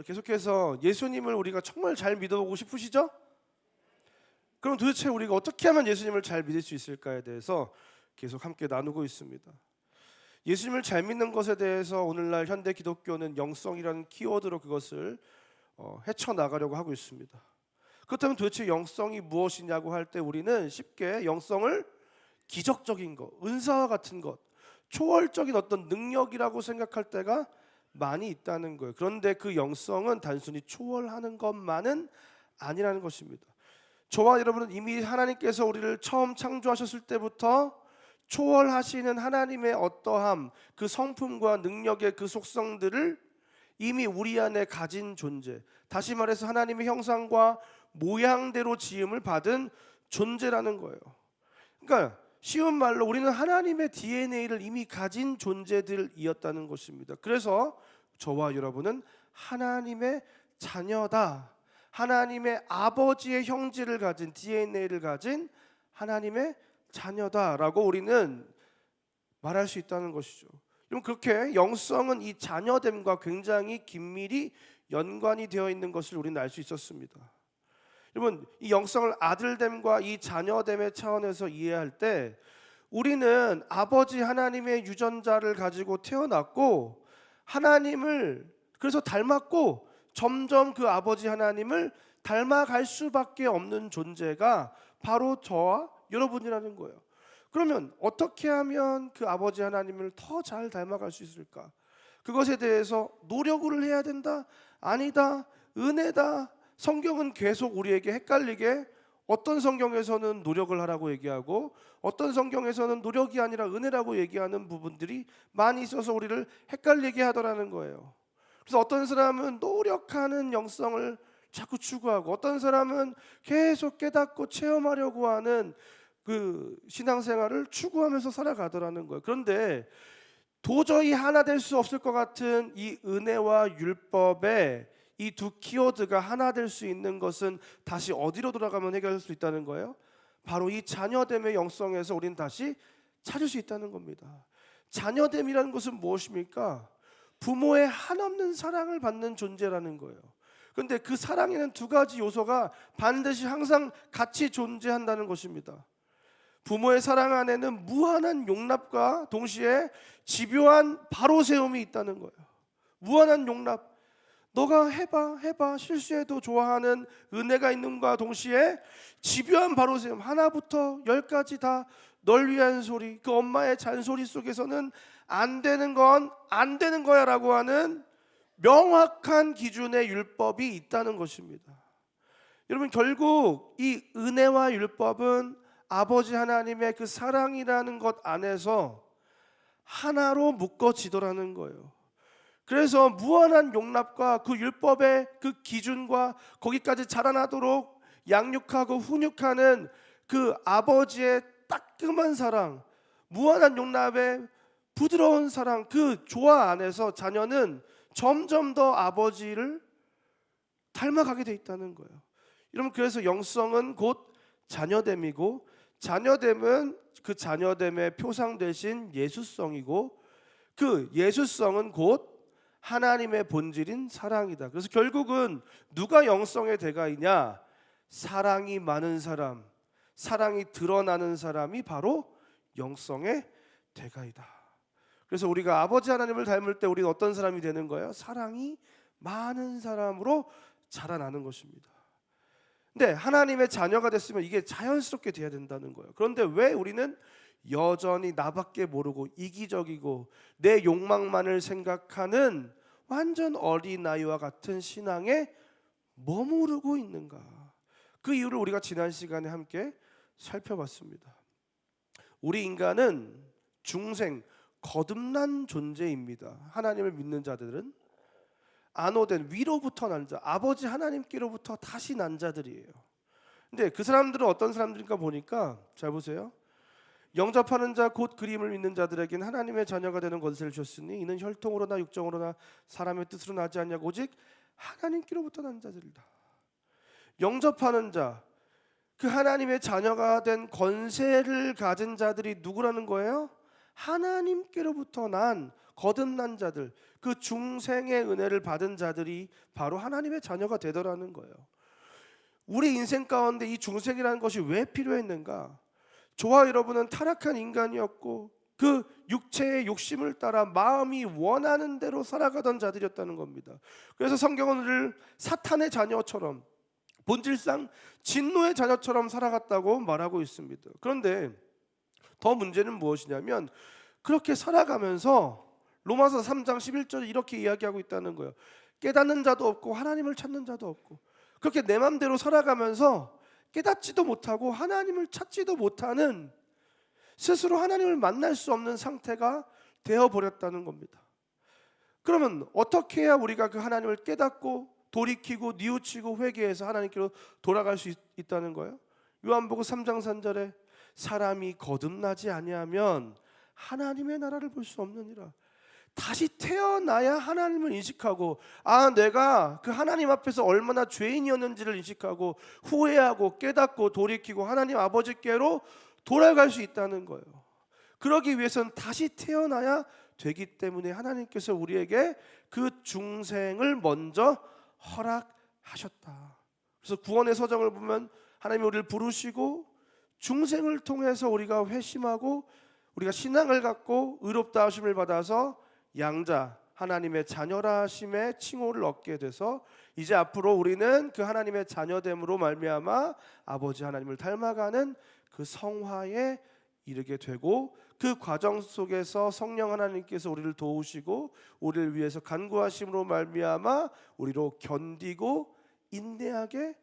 계속해서 예수님을 우리가 정말 잘 믿어보고 싶으시죠? 그럼 도대체 우리가 어떻게 하면 예수님을 잘 믿을 수 있을까에 대해서 계속 함께 나누고 있습니다. 예수님을 잘 믿는 것에 대해서 오늘날 현대 기독교는 영성이라는 키워드로 그것을 헤쳐나가려고 하고 있습니다. 그렇다면 도대체 영성이 무엇이냐고 할 때 우리는 쉽게 영성을 기적적인 것, 은사와 같은 것, 초월적인 어떤 능력이라고 생각할 때가 많이 있다는 거예요. 그런데 그 영성은 단순히 초월하는 것만은 아니라는 것입니다. 저와 여러분은 이미 하나님께서 우리를 처음 창조하셨을 때부터 초월하시는 하나님의 어떠함, 그 성품과 능력의 그 속성들을 이미 우리 안에 가진 존재, 다시 말해서 하나님의 형상과 모양대로 지음을 받은 존재라는 거예요. 그러니까 쉬운 말로 우리는 하나님의 DNA를 이미 가진 존재들이었다는 것입니다. 그래서 저와 여러분은 하나님의 자녀다, 하나님의 아버지의 형질을 가진 DNA를 가진 하나님의 자녀다라고 우리는 말할 수 있다는 것이죠. 그럼 그렇게 영성은 이 자녀됨과 굉장히 긴밀히 연관이 되어 있는 것을 우리는 알 수 있었습니다. 여러분, 이 영성을 아들됨과 이 자녀됨의 차원에서 이해할 때 우리는 아버지 하나님의 유전자를 가지고 태어났고 하나님을 그래서 닮았고 점점 그 아버지 하나님을 닮아갈 수밖에 없는 존재가 바로 저와 여러분이라는 거예요. 그러면 어떻게 하면 그 아버지 하나님을 더 잘 닮아갈 수 있을까? 그것에 대해서 노력을 해야 된다? 아니다. 은혜다. 성경은 계속 우리에게 헷갈리게 어떤 성경에서는 노력을 하라고 얘기하고 어떤 성경에서는 노력이 아니라 은혜라고 얘기하는 부분들이 많이 있어서 우리를 헷갈리게 하더라는 거예요. 그래서 어떤 사람은 노력하는 영성을 자꾸 추구하고 어떤 사람은 계속 깨닫고 체험하려고 하는 그 신앙생활을 추구하면서 살아가더라는 거예요. 그런데 도저히 하나 될 수 없을 것 같은 이 은혜와 율법의 이 두 키워드가 하나 될 수 있는 것은 다시 어디로 돌아가면 해결할 수 있다는 거예요? 바로 이 자녀됨의 영성에서 우리는 다시 찾을 수 있다는 겁니다. 자녀됨이라는 것은 무엇입니까? 부모의 한없는 사랑을 받는 존재라는 거예요. 그런데 그 사랑에는 두 가지 요소가 반드시 항상 같이 존재한다는 것입니다. 부모의 사랑 안에는 무한한 용납과 동시에 집요한 바로세움이 있다는 거예요. 무한한 용납, 너가 해봐 실수해도 좋아하는 은혜가 있는과 동시에 집요한 바로세움, 하나부터 열까지 다 널 위한 소리, 그 엄마의 잔소리 속에서는 안 되는 건 안 되는 거야 라고 하는 명확한 기준의 율법이 있다는 것입니다. 여러분, 결국 이 은혜와 율법은 아버지 하나님의 그 사랑이라는 것 안에서 하나로 묶어지더라는 거예요. 그래서 무한한 용납과 그 율법의 그 기준과 거기까지 자라나도록 양육하고 훈육하는 그 아버지의 따끔한 사랑, 무한한 용납의 부드러운 사랑, 그 조화 안에서 자녀는 점점 더 아버지를 닮아가게 돼 있다는 거예요. 여러분, 그래서 영성은 곧 자녀됨이고 자녀됨은 그 자녀됨의 표상 대신 예수성이고 그 예수성은 곧 하나님의 본질인 사랑이다. 그래서 결국은 누가 영성의 대가이냐? 사랑이 많은 사람, 사랑이 드러나는 사람이 바로 영성의 대가이다. 그래서 우리가 아버지 하나님을 닮을 때 우리는 어떤 사람이 되는 거예요? 사랑이 많은 사람으로 자라나는 것입니다. 근데 하나님의 자녀가 됐으면 이게 자연스럽게 돼야 된다는 거예요. 그런데 왜 우리는 여전히 나밖에 모르고 이기적이고 내 욕망만을 생각하는 완전 어린아이와 같은 신앙에 머무르고 있는가? 그 이유를 우리가 지난 시간에 함께 살펴봤습니다. 우리 인간은 중생, 거듭난 존재입니다. 하나님을 믿는 자들은 안오된 위로부터 난 자, 아버지 하나님께로부터 다시 난 자들이에요. 근데 그 사람들은 어떤 사람들인가 보니까 잘 보세요. 영접하는 자 곧 그림을 믿는 자들에게는 하나님의 자녀가 되는 권세를 주셨으니 이는 혈통으로나 육정으로나 사람의 뜻으로 나지 않냐고 오직 하나님께로부터 난 자들이다. 영접하는 자, 그 하나님의 자녀가 된 권세를 가진 자들이 누구라는 거예요? 하나님께로부터 난 거듭난 자들, 그 중생의 은혜를 받은 자들이 바로 하나님의 자녀가 되더라는 거예요. 우리 인생 가운데 이 중생이라는 것이 왜 필요했는가? 저와 여러분은 타락한 인간이었고 그 육체의 욕심을 따라 마음이 원하는 대로 살아가던 자들이었다는 겁니다. 그래서 성경은 우리를 사탄의 자녀처럼, 본질상 진노의 자녀처럼 살아갔다고 말하고 있습니다. 그런데 더 문제는 무엇이냐면, 그렇게 살아가면서 로마서 3장 11절에 이렇게 이야기하고 있다는 거예요. 깨닫는 자도 없고 하나님을 찾는 자도 없고, 그렇게 내 맘대로 살아가면서 깨닫지도 못하고 하나님을 찾지도 못하는, 스스로 하나님을 만날 수 없는 상태가 되어버렸다는 겁니다. 그러면 어떻게 해야 우리가 그 하나님을 깨닫고 돌이키고 뉘우치고 회개해서 하나님께로 돌아갈 수 있다는 거예요? 요한복음 3장 3절에 사람이 거듭나지 아니하면 하나님의 나라를 볼 수 없느니라. 다시 태어나야 하나님을 인식하고, 내가 그 하나님 앞에서 얼마나 죄인이었는지를 인식하고 후회하고 깨닫고 돌이키고 하나님 아버지께로 돌아갈 수 있다는 거예요. 그러기 위해서는 다시 태어나야 되기 때문에 하나님께서 우리에게 그 중생을 먼저 허락하셨다. 그래서 구원의 서정을 보면 하나님이 우리를 부르시고 중생을 통해서 우리가 회심하고 우리가 신앙을 갖고 의롭다 하심을 받아서 양자, 하나님의 자녀라 하심의 칭호를 얻게 돼서 이제 앞으로 우리는 그 하나님의 자녀됨으로 말미암아 아버지 하나님을 닮아가는 그 성화에 이르게 되고, 그 과정 속에서 성령 하나님께서 우리를 도우시고 우리를 위해서 간구하심으로 말미암아 우리로 견디고 인내하게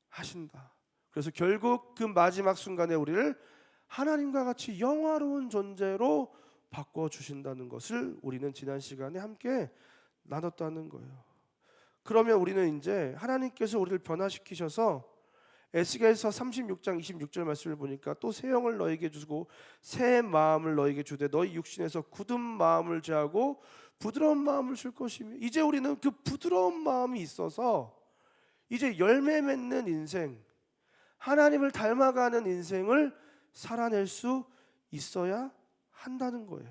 하신다. 그래서 결국 그 마지막 순간에 우리를 하나님과 같이 영화로운 존재로 바꿔주신다는 것을 우리는 지난 시간에 함께 나눴다는 거예요. 그러면 우리는 이제 하나님께서 우리를 변화시키셔서 에스겔서 36장 26절 말씀을 보니까 또 새 영을 너에게 주고 새 마음을 너에게 주되 너희 육신에서 굳은 마음을 제하고 부드러운 마음을 줄 것이며, 이제 우리는 그 부드러운 마음이 있어서 이제 열매 맺는 인생, 하나님을 닮아가는 인생을 살아낼 수 있어야 한다는 거예요.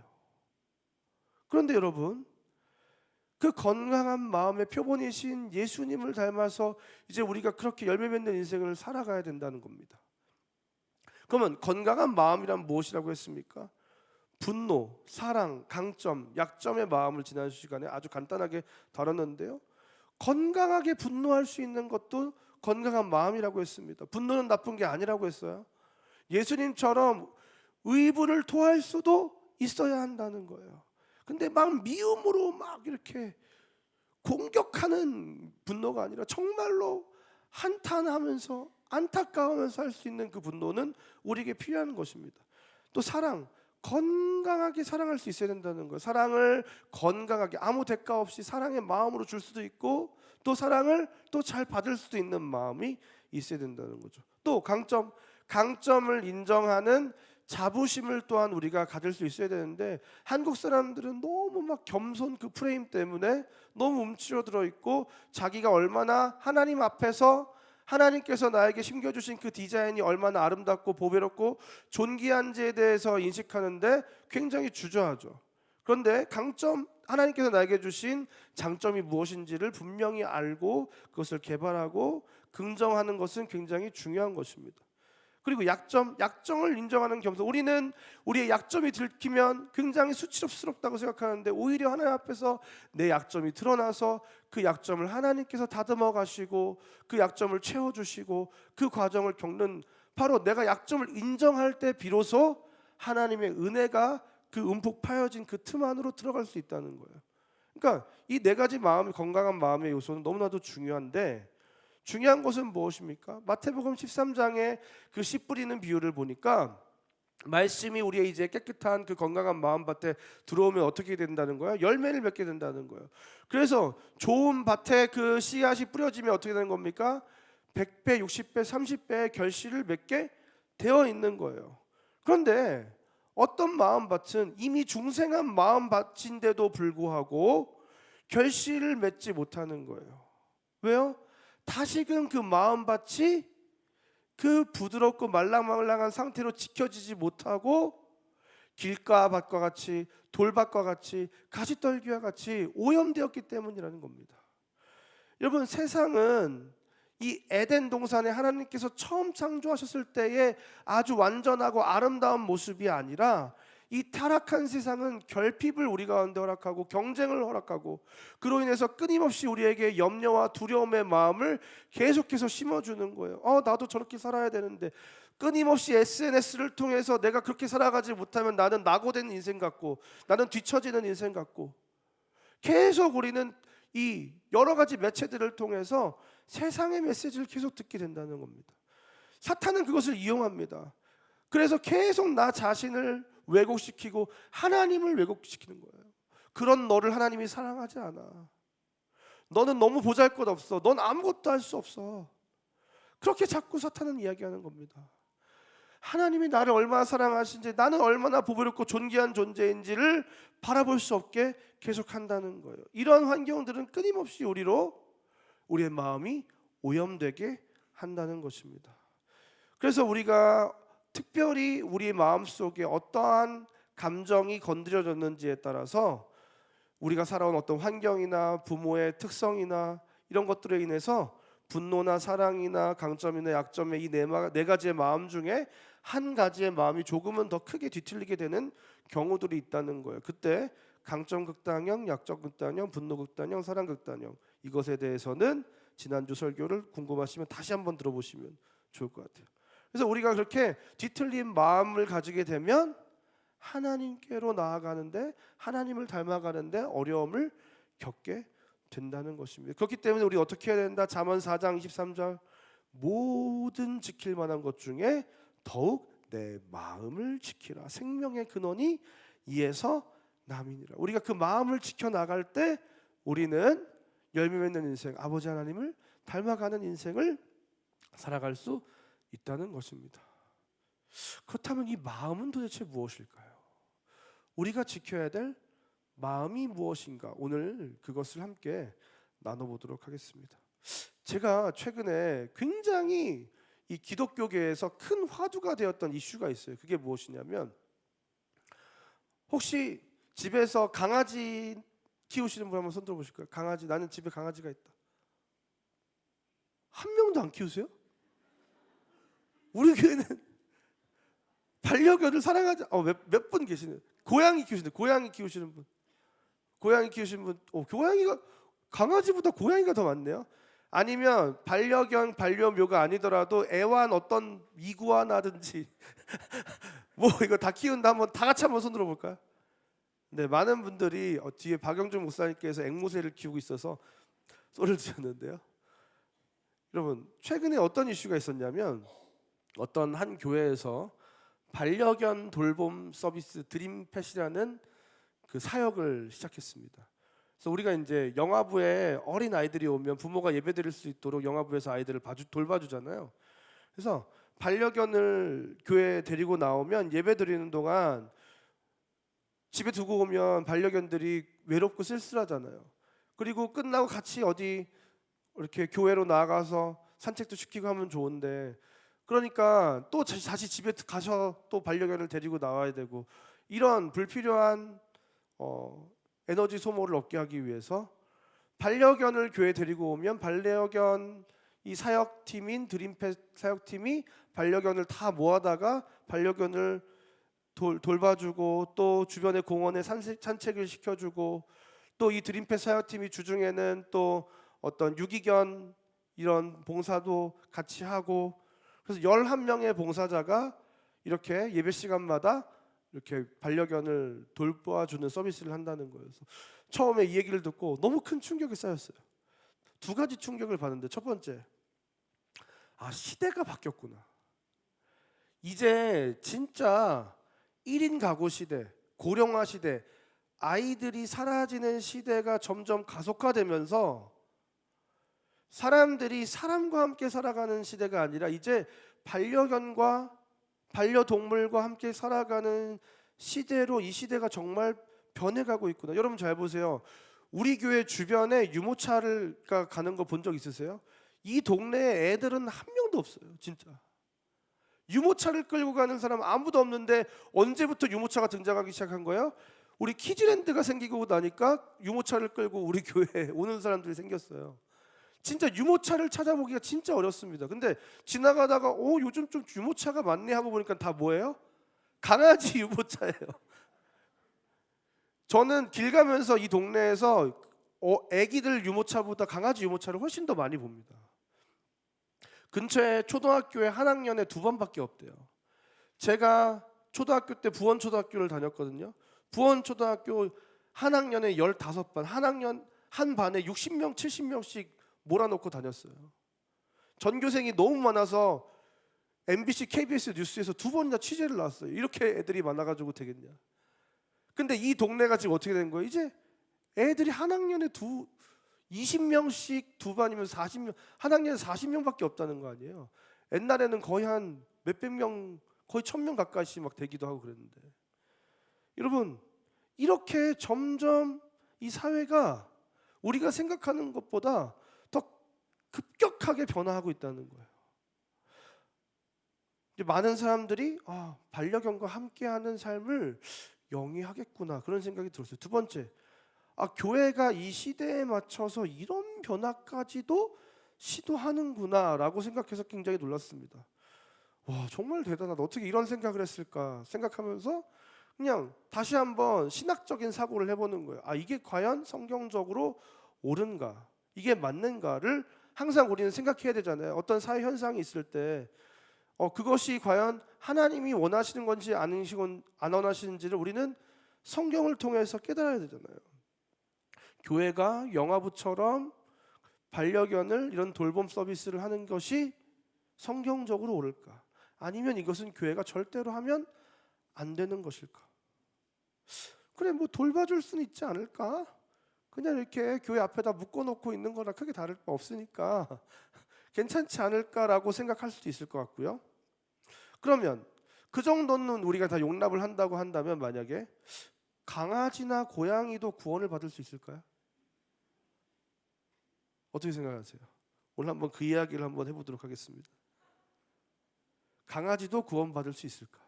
그런데 여러분, 그 건강한 마음의 표본이신 예수님을 닮아서 이제 우리가 그렇게 열매 맺는 인생을 살아가야 된다는 겁니다. 그러면 건강한 마음이란 무엇이라고 했습니까? 분노, 사랑, 강점, 약점의 마음을 지난 시간에 아주 간단하게 다뤘는데요, 건강하게 분노할 수 있는 것도 건강한 마음이라고 했습니다. 분노는 나쁜 게 아니라고 했어요. 예수님처럼 의분을 토할 수도 있어야 한다는 거예요. 근데 막 미움으로 막 이렇게 공격하는 분노가 아니라 정말로 한탄하면서 안타까워하면서 할 수 있는 그 분노는 우리에게 필요한 것입니다. 또 사랑, 건강하게 사랑할 수 있어야 된다는 거예요. 사랑을 건강하게 아무 대가 없이 사랑의 마음으로 줄 수도 있고, 또 사랑을 또 잘 받을 수도 있는 마음이 있어야 된다는 거죠. 또 강점을 인정하는 자부심을 또한 우리가 가질 수 있어야 되는데, 한국 사람들은 너무 막 겸손 그 프레임 때문에 너무 움츠러들어 있고, 자기가 얼마나 하나님 앞에서 하나님께서 나에게 심겨주신 그 디자인이 얼마나 아름답고 보배롭고 존귀한지에 대해서 인식하는데 굉장히 주저하죠. 그런데 강점, 하나님께서 나에게 주신 장점이 무엇인지를 분명히 알고 그것을 개발하고 긍정하는 것은 굉장히 중요한 것입니다. 그리고 약점을 인정하는 겸손. 우리는 우리의 약점이 들키면 굉장히 수치스럽다고 생각하는데, 오히려 하나님 앞에서 내 약점이 드러나서 그 약점을 하나님께서 다듬어 가시고 그 약점을 채워주시고 그 과정을 겪는, 바로 내가 약점을 인정할 때 비로소 하나님의 은혜가 그 움푹 파여진 그 틈 안으로 들어갈 수 있다는 거예요. 그러니까 이 네 가지 마음이, 건강한 마음의 요소는 너무나도 중요한데, 중요한 것은 무엇입니까? 마태복음 13장에 그 씨 뿌리는 비유를 보니까 말씀이 우리의 이제 깨끗한 그 건강한 마음밭에 들어오면 어떻게 된다는 거야? 열매를 맺게 된다는 거예요. 그래서 좋은 밭에 그 씨앗이 뿌려지면 어떻게 되는 겁니까? 100배, 60배, 30배의 결실을 맺게 되어 있는 거예요. 그런데 어떤 마음밭은 이미 중생한 마음밭인데도 불구하고 결실을 맺지 못하는 거예요. 왜요? 다시금 그 마음밭이 그 부드럽고 말랑말랑한 상태로 지켜지지 못하고 길가밭과 같이 돌밭과 같이 가시떨기와 같이 오염되었기 때문이라는 겁니다. 여러분, 세상은 이 에덴 동산에 하나님께서 처음 창조하셨을 때의 아주 완전하고 아름다운 모습이 아니라 이 타락한 세상은 결핍을 우리 가운데 허락하고 경쟁을 허락하고 그로 인해서 끊임없이 우리에게 염려와 두려움의 마음을 계속해서 심어주는 거예요. 나도 저렇게 살아야 되는데, 끊임없이 SNS를 통해서 내가 그렇게 살아가지 못하면 나는 낙오된 인생 같고, 나는 뒤처지는 인생 같고, 계속 우리는 이 여러 가지 매체들을 통해서 세상의 메시지를 계속 듣게 된다는 겁니다. 사탄은 그것을 이용합니다. 그래서 계속 나 자신을 왜곡시키고 하나님을 왜곡시키는 거예요. 그런 너를 하나님이 사랑하지 않아. 너는 너무 보잘것없어. 넌 아무것도 할 수 없어. 그렇게 자꾸 사탄은 이야기하는 겁니다. 하나님이 나를 얼마나 사랑하신지, 나는 얼마나 보배롭고 존귀한 존재인지를 바라볼 수 없게 계속한다는 거예요. 이런 환경들은 끊임없이 우리의 마음이 오염되게 한다는 것입니다. 그래서 우리가 특별히 우리 마음속에 어떠한 감정이 건드려졌는지에 따라서 우리가 살아온 어떤 환경이나 부모의 특성이나 이런 것들에 인해서 분노나 사랑이나 강점이나 약점의 이 네 가지의 마음 중에 한 가지의 마음이 조금은 더 크게 뒤틀리게 되는 경우들이 있다는 거예요. 그때 강점 극단형, 약점 극단형, 분노 극단형, 사랑 극단형, 이것에 대해서는 지난주 설교를 궁금하시면 다시 한번 들어보시면 좋을 것 같아요. 그래서 우리가 그렇게 뒤틀린 마음을 가지게 되면 하나님께로 나아가는데, 하나님을 닮아가는데 어려움을 겪게 된다는 것입니다. 그렇기 때문에 우리 어떻게 해야 된다? 잠언 4장 23절, 모든 지킬 만한 것 중에 더욱 내 마음을 지키라. 생명의 근원이 이에서 남이니라. 우리가 그 마음을 지켜나갈 때 우리는 열매 맺는 인생, 아버지 하나님을 닮아가는 인생을 살아갈 수 있다는 것입니다. 그렇다면 이 마음은 도대체 무엇일까요? 우리가 지켜야 될 마음이 무엇인가? 오늘 그것을 함께 나눠보도록 하겠습니다. 제가 최근에 굉장히 이 기독교계에서 큰 화두가 되었던 이슈가 있어요. 그게 무엇이냐면, 혹시 집에서 강아지 키우시는 분 한번 손 들어보실까요? 강아지, 나는 집에 강아지가 있다. 한 명도 안 키우세요? 우리 교회는 반려견을 사랑하지, 몇 분 계시네요. 고양이 키우시는 분, 고양이가 강아지보다 고양이가 더 많네요. 아니면 반려견, 반려묘가 아니더라도 애완 어떤 이구아나든지 뭐 이거 다 키운다, 한번 다 같이 한번 손 들어볼까요? 네, 많은 분들이 뒤에 박영준 목사님께서 앵무새를 키우고 있어서 소리를 드셨는데요. 여러분, 최근에 어떤 이슈가 있었냐면, 어떤 한 교회에서 반려견 돌봄 서비스 드림펫이라는 그 사역을 시작했습니다. 그래서 우리가 이제 영화부에 어린 아이들이 오면 부모가 예배드릴 수 있도록 영화부에서 아이들을 돌봐주잖아요. 그래서 반려견을 교회에 데리고 나오면 예배드리는 동안 집에 두고 오면 반려견들이 외롭고 쓸쓸하잖아요. 그리고 끝나고 같이 어디 이렇게 교회로 나가서 산책도 시키고 하면 좋은데, 그러니까 또 다시 집에 가서 또 반려견을 데리고 나와야 되고, 이런 불필요한 에너지 소모를 없게 하기 위해서 반려견을 교회에 데리고 오면 반려견 이 사역팀인 드림펫 사역팀이 반려견을 다 모아다가 반려견을 돌봐주고, 또 주변의 공원에 산책을 시켜주고, 또 이 드림펫 사역팀이 주중에는 또 어떤 유기견 이런 봉사도 같이 하고, 그래서 11명의 봉사자가 이렇게 예배 시간마다 이렇게 반려견을 돌봐주는 서비스를 한다는 거예요. 그래서 처음에 이 얘기를 듣고 너무 큰 충격이 쌓였어요. 두 가지 충격을 받는데, 첫 번째, 시대가 바뀌었구나. 이제 진짜 1인 가구 시대, 고령화 시대, 아이들이 사라지는 시대가 점점 가속화되면서 사람들이 사람과 함께 살아가는 시대가 아니라 이제 반려견과 반려동물과 함께 살아가는 시대로 이 시대가 정말 변해가고 있구나. 여러분 잘 보세요. 우리 교회 주변에 유모차가 가는 거 본 적 있으세요? 이 동네에 애들은 한 명도 없어요. 진짜 유모차를 끌고 가는 사람 아무도 없는데 언제부터 유모차가 등장하기 시작한 거예요? 우리 키즈랜드가 생기고 나니까 유모차를 끌고 우리 교회에 오는 사람들이 생겼어요. 진짜 유모차를 찾아보기가 진짜 어렵습니다. 근데 지나가다가 요즘 좀 유모차가 많네 하고 보니까 다 뭐예요? 강아지 유모차예요. 저는 길 가면서 이 동네에서 애기들 유모차보다 강아지 유모차를 훨씬 더 많이 봅니다. 근처에 초등학교에 한 학년에 2반밖에 없대요. 제가 초등학교 때 부원초등학교를 다녔거든요. 부원초등학교 한 학년에 15반, 한 반에 60명, 70명씩 몰아놓고 다녔어요. 전교생이 너무 많아서 MBC, KBS 뉴스에서 2번이나 취재를 나왔어요. 이렇게 애들이 많아가지고 되겠냐. 근데 이 동네가 지금 어떻게 된 거예요? 이제 애들이 한 학년에 20명씩 2반이면 40명, 한 학년에 40명밖에 없다는 거 아니에요. 옛날에는 거의 한 몇백 명, 거의 1000명 가까이씩 막 되기도 하고 그랬는데, 여러분 이렇게 점점 이 사회가 우리가 생각하는 것보다 더 급격하게 변화하고 있다는 거예요. 이제 많은 사람들이 반려견과 함께하는 삶을 영위하겠구나 그런 생각이 들었어요. 두 번째, 교회가 이 시대에 맞춰서 이런 변화까지도 시도하는구나라고 생각해서 굉장히 놀랐습니다. 와, 정말 대단하다. 어떻게 이런 생각을 했을까 생각하면서 그냥 다시 한번 신학적인 사고를 해보는 거예요. 이게 과연 성경적으로 옳은가, 이게 맞는가를 항상 우리는 생각해야 되잖아요. 어떤 사회 현상이 있을 때 그것이 과연 하나님이 원하시는 건지 안 원하시는지를 우리는 성경을 통해서 깨달아야 되잖아요. 교회가 영화부처럼 반려견을 이런 돌봄 서비스를 하는 것이 성경적으로 옳을까? 아니면 이것은 교회가 절대로 하면 안 되는 것일까? 그래, 뭐 돌봐줄 수는 있지 않을까? 그냥 이렇게 교회 앞에다 묶어놓고 있는 거랑 크게 다를 바 없으니까 괜찮지 않을까라고 생각할 수도 있을 것 같고요. 그러면 그 정도는 우리가 다 용납을 한다고 한다면, 만약에 강아지나 고양이도 구원을 받을 수 있을까요? 어떻게 생각하세요? 오늘 한번 그 이야기를 한번 해보도록 하겠습니다. 강아지도 구원받을 수 있을까?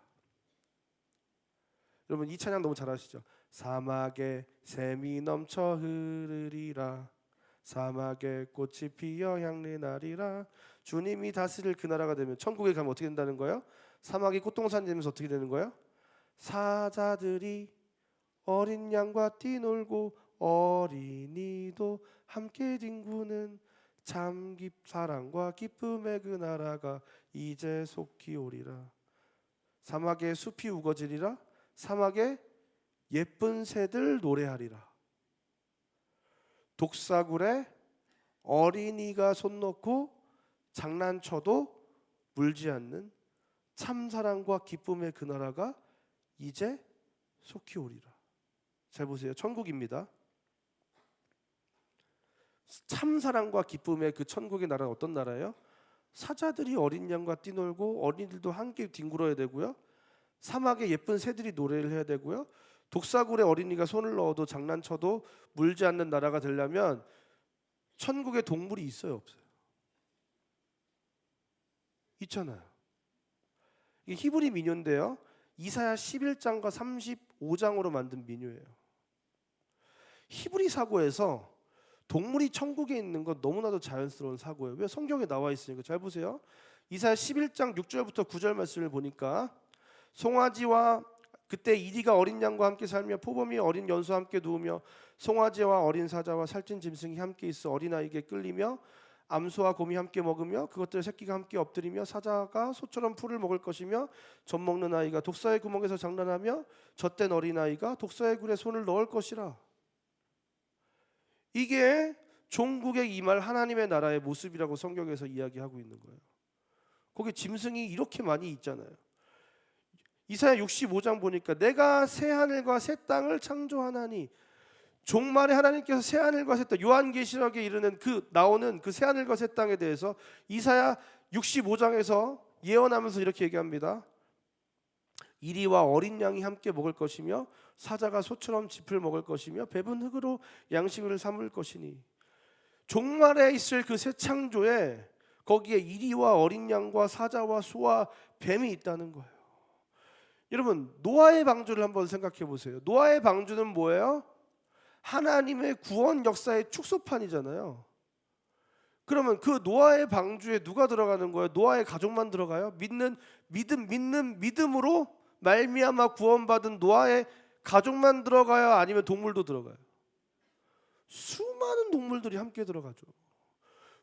여러분 이 찬양 너무 잘 아시죠? 사막에 샘이 넘쳐 흐르리라, 사막에 꽃이 피어 향내 나리라. 주님이 다스릴 그 나라가 되면, 천국에 가면 어떻게 된다는 거예요? 사막이 꽃동산이 되면서 어떻게 되는 거예요? 사자들이 어린 양과 뛰놀고 어린이도 함께 뒹구는 참 사랑과 기쁨의 그 나라가 이제 속히 오리라. 사막에 숲이 우거지리라, 사막에 예쁜 새들 노래하리라. 독사굴에 어린이가 손 놓고 장난쳐도 물지 않는 참사랑과 기쁨의 그 나라가 이제 속히 오리라. 잘 보세요. 천국입니다. 참사랑과 기쁨의 그 천국의 나라는 어떤 나라예요? 사자들이 어린 양과 뛰놀고 어린이들도 함께 뒹굴어야 되고요, 사막에 예쁜 새들이 노래를 해야 되고요, 독사굴에 어린이가 손을 넣어도 장난쳐도 물지 않는 나라가 되려면 천국에 동물이 있어요, 없어요? 있잖아요. 이게 히브리 민요인데요, 이사야 11장과 35장으로 만든 민요예요. 히브리 사고에서 동물이 천국에 있는 건 너무나도 자연스러운 사고예요. 왜? 성경에 나와 있으니까. 잘 보세요. 이사야 11장 6절부터 9절 말씀을 보니까, 송아지와 그때 이리가 어린 양과 함께 살며 포범이 어린 연수와 함께 누우며 송아지와 어린 사자와 살찐 짐승이 함께 있어 어린아이에게 끌리며 암소와 곰이 함께 먹으며 그것들의 새끼가 함께 엎드리며 사자가 소처럼 풀을 먹을 것이며 젖 먹는 아이가 독사의 구멍에서 장난하며 젖된 어린아이가 독사의 굴에 손을 넣을 것이라. 이게 종국에 임할 하나님의 나라의 모습이라고 성경에서 이야기하고 있는 거예요. 거기 짐승이 이렇게 많이 있잖아요. 이사야 65장 보니까 내가 새 하늘과 새 땅을 창조하나니, 종말에 하나님께서 새 하늘과 새 땅, 요한계시록에 이르는 나오는 그 새 하늘과 새 땅에 대해서 이사야 65장에서 예언하면서 이렇게 얘기합니다. 이리와 어린 양이 함께 먹을 것이며 사자가 소처럼 짚을 먹을 것이며 뱀은 흙으로 양식을 삼을 것이니. 종말에 있을 그 새 창조에 거기에 이리와 어린 양과 사자와 소와 뱀이 있다는 거예요. 여러분, 노아의 방주를 한번 생각해 보세요. 노아의 방주는 뭐예요? 하나님의 구원 역사의 축소판이잖아요. 그러면 그 노아의 방주에 누가 들어가는 거예요? 노아의 가족만 들어가요? 믿는 믿음으로 말미암아 구원받은 노아의 가족만 들어가요? 아니면 동물도 들어가요? 수많은 동물들이 함께 들어가죠.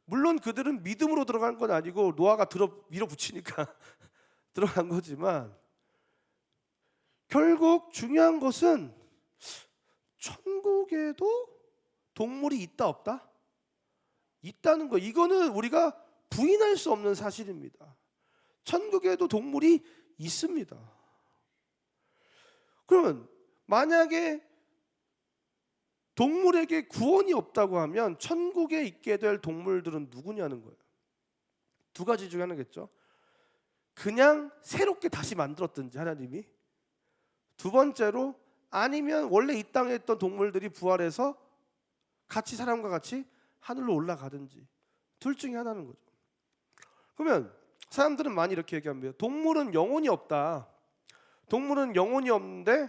물론 그들은 믿음으로 들어간 건 아니고 노아가 밀어붙이니까 들어간 거지만, 결국 중요한 것은 천국에도 동물이 있다 없다? 있다는 거. 이거는 우리가 부인할 수 없는 사실입니다. 천국에도 동물이 있습니다. 그러면 만약에 동물에게 구원이 없다고 하면 천국에 있게 될 동물들은 누구냐는 거예요. 두 가지 중에 하나겠죠. 그냥 새롭게 다시 만들었든지 하나님이, 두 번째로 아니면 원래 이 땅에 있던 동물들이 부활해서 같이 사람과 같이 하늘로 올라가든지, 둘 중에 하나는 거죠. 그러면 사람들은 많이 이렇게 얘기합니다. 동물은 영혼이 없다. 동물은 영혼이 없는데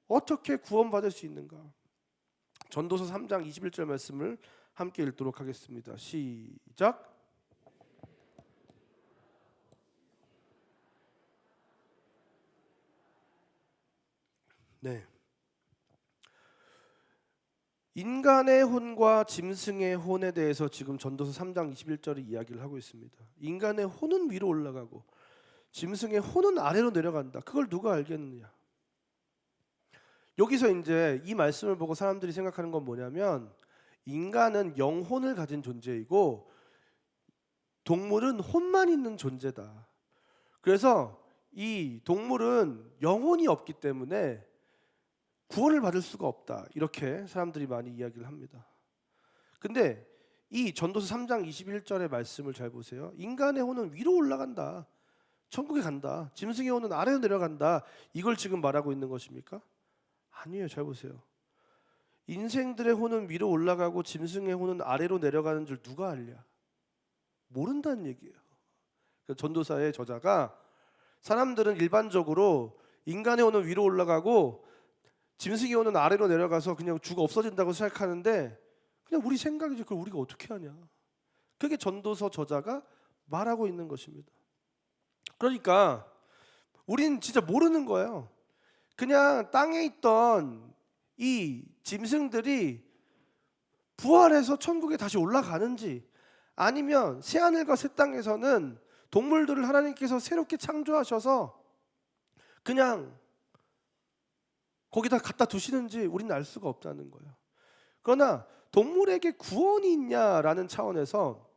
어떻게 구원받을 수 있는가? 전도서 3장 21절 말씀을 함께 읽도록 하겠습니다. 시작. 네. 인간의 혼과 짐승의 혼에 대해서 지금 전도서 3장 21절이 이야기를 하고 있습니다. 인간의 혼은 위로 올라가고 짐승의 혼은 아래로 내려간다. 그걸 누가 알겠느냐? 여기서 이제 이 말씀을 보고 사람들이 생각하는 건 뭐냐면, 인간은 영혼을 가진 존재이고 동물은 혼만 있는 존재다. 그래서 이 동물은 영혼이 없기 때문에 구원을 받을 수가 없다. 이렇게 사람들이 많이 이야기를 합니다. 근데 이 전도서 3장 21절의 말씀을 잘 보세요. 인간의 혼은 위로 올라간다. 천국에 간다. 짐승의 혼은 아래로 내려간다. 이걸 지금 말하고 있는 것입니까? 아니에요. 잘 보세요. 인생들의 혼은 위로 올라가고 짐승의 혼은 아래로 내려가는 줄 누가 알냐? 모른다는 얘기예요. 전도사의 저자가, 사람들은 일반적으로 인간의 혼은 위로 올라가고 짐승의 혼은 아래로 내려가서 그냥 죽어 없어진다고 생각하는데, 그냥 우리 생각이지 그걸 우리가 어떻게 하냐? 그게 전도서 저자가 말하고 있는 것입니다. 그러니까 우리는 진짜 모르는 거예요. 그냥 땅에 있던 이 짐승들이 부활해서 천국에 다시 올라가는지, 아니면 새하늘과 새 땅에서는 동물들을 하나님께서 새롭게 창조하셔서 그냥 거기다 갖다 두시는지 우리는 알 수가 없다는 거예요. 그러나 동물에게 구원이 있냐라는 차원에서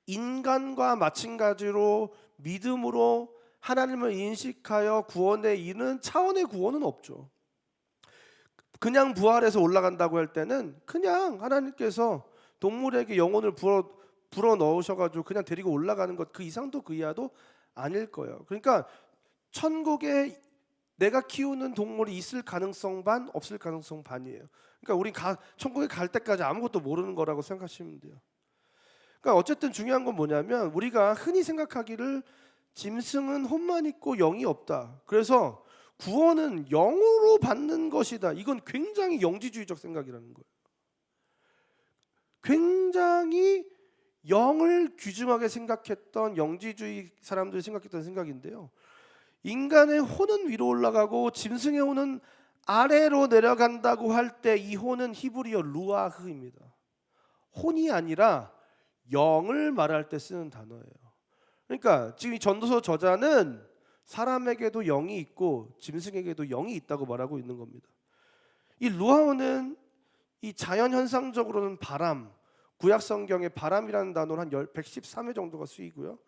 인간과 마찬가지로 믿음으로 하나님을 인식하여 구원에 이르는 차원의 구원은 없죠. 그냥 부활해서 올라간다고 할 때는 그냥 하나님께서 동물에게 영혼을 불어 넣으셔가지고 그냥 데리고 올라가는 것, 그 이상도 그 이하도 아닐 거예요. 그러니까 천국에 내가 키우는 동물이 있을 가능성 반, 없을 가능성 반이에요. 그러니까 우리 천국에 갈 때까지 아무것도 모르는 거라고 생각하시면 돼요. 그러니까 어쨌든 중요한 건 뭐냐면, 우리가 흔히 생각하기를 짐승은 혼만 있고 영이 없다. 그래서 구원은 영으로 받는 것이다. 이건 굉장히 영지주의적 생각이라는 거예요. 굉장히 영을 귀중하게 생각했던 영지주의 사람들이 생각했던 생각인데요. 인간의 혼은 위로 올라가고 짐승의 혼은 아래로 내려간다고 할 때 이 혼은 히브리어 루아흐입니다. 혼이 아니라 영을 말할 때 쓰는 단어예요. 그러니까 지금 이 전도서 저자는 사람에게도 영이 있고 짐승에게도 영이 있다고 말하고 있는 겁니다. 이 루아흐는 이 자연 현상적으로는 바람, 구약 성경에 바람이라는 단어로 한 113회 정도가 쓰이고요.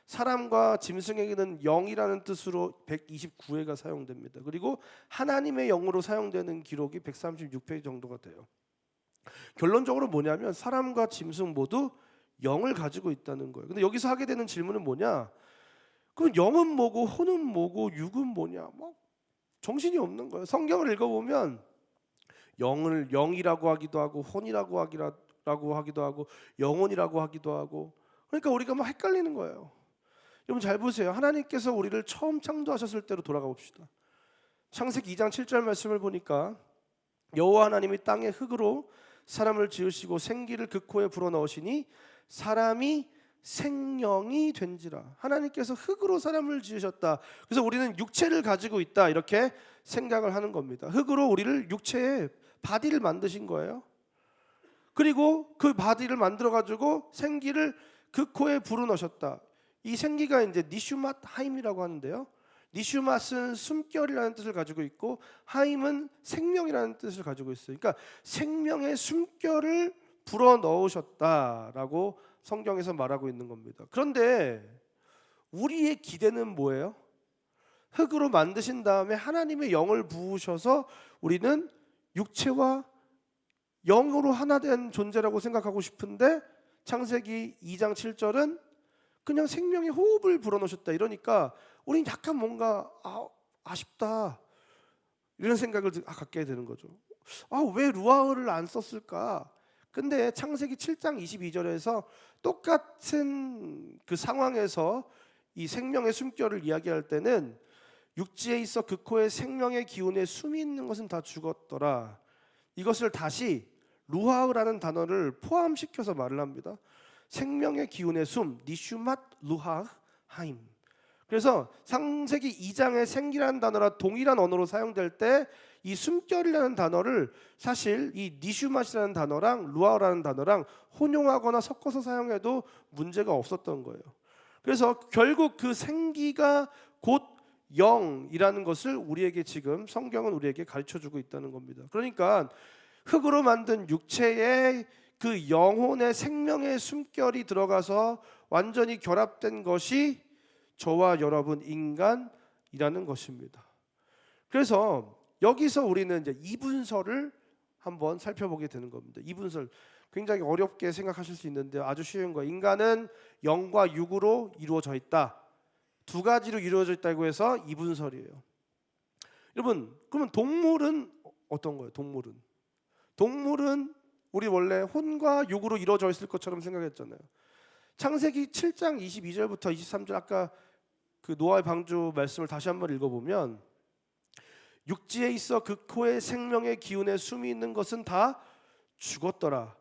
사람과 짐승에게는 영이라는 뜻으로 129회가 사용됩니다. 그리고 하나님의 영으로 사용되는 기록이 136회 정도가 돼요. 결론적으로 뭐냐면 사람과 짐승 모두 영을 가지고 있다는 거예요. 근데 여기서 하게 되는 질문은 뭐냐? 그럼 영은 뭐고 혼은 뭐고 육은 뭐냐? 뭐 정신이 없는 거예요. 성경을 읽어보면 영을 영이라고 하기도 하고 혼이라고 하기도 하고 영혼이라고 하기도 하고, 그러니까 우리가 막 헷갈리는 거예요. 여러분 잘 보세요. 하나님께서 우리를 처음 창조하셨을 때로 돌아가 봅시다. 창세기 2장 7절 말씀을 보니까 여호와 하나님이 땅의 흙으로 사람을 지으시고 생기를 그 코에 불어넣으시니 사람이 생명이 된지라. 하나님께서 흙으로 사람을 지으셨다. 그래서 우리는 육체를 가지고 있다 이렇게 생각을 하는 겁니다. 흙으로 우리를 육체에 바디를 만드신 거예요. 그리고 그 바디를 만들어 가지고 생기를 그 코에 불어넣으셨다. 이 생기가 이제 니슈맛 하임이라고 하는데요. 니슈맛은 숨결이라는 뜻을 가지고 있고 하임은 생명이라는 뜻을 가지고 있어요. 그러니까 생명의 숨결을 불어 넣으셨다라고 성경에서 말하고 있는 겁니다. 그런데 우리의 기대는 뭐예요? 흙으로 만드신 다음에 하나님의 영을 부으셔서 우리는 육체와 영으로 하나 된 존재라고 생각하고 싶은데 창세기 2장 7절은 그냥 생명의 호흡을 불어넣으셨다 이러니까 우리는 약간 뭔가 아쉽다 이런 생각을 갖게 되는 거죠. 왜 루아흐를 안 썼을까? 근데 창세기 7장 22절에서 똑같은 그 상황에서 이 생명의 숨결을 이야기할 때는 육지에 있어 그 코에 생명의 기운에 숨이 있는 것은 다 죽었더라. 이것을 다시 루하흐라는 단어를 포함시켜서 말을 합니다. 생명의 기운의 숨, 니슈맛 루하흐 하임. 그래서 창세기 2장의 생기라는 단어라 동일한 언어로 사용될 때 이 숨결이라는 단어를 사실 이 니슈맛이라는 단어랑 루하흐라는 단어랑 혼용하거나 섞어서 사용해도 문제가 없었던 거예요. 그래서 결국 그 생기가 곧 영이라는 것을 우리에게 지금 성경은 우리에게 가르쳐주고 있다는 겁니다. 그러니까 흙으로 만든 육체에 그 영혼의 생명의 숨결이 들어가서 완전히 결합된 것이 저와 여러분 인간이라는 것입니다. 그래서 여기서 우리는 이제 이분설을 한번 살펴보게 되는 겁니다. 이분설 굉장히 어렵게 생각하실 수 있는데 아주 쉬운 거. 인간은 영과 육으로 이루어져 있다. 두 가지로 이루어져 있다고 해서 이분설이에요. 여러분, 그러면 동물은 어떤 거예요? 동물은 우리 원래 혼과 육으로 이루어져 있을 것처럼 생각했잖아요. 창세기 7장 22절부터 23절 아까 그 노아의 방주 말씀을 다시 한번 읽어보면 육지에 있어 그 코에 생명의 기운에 숨이 있는 것은 다 죽었더라.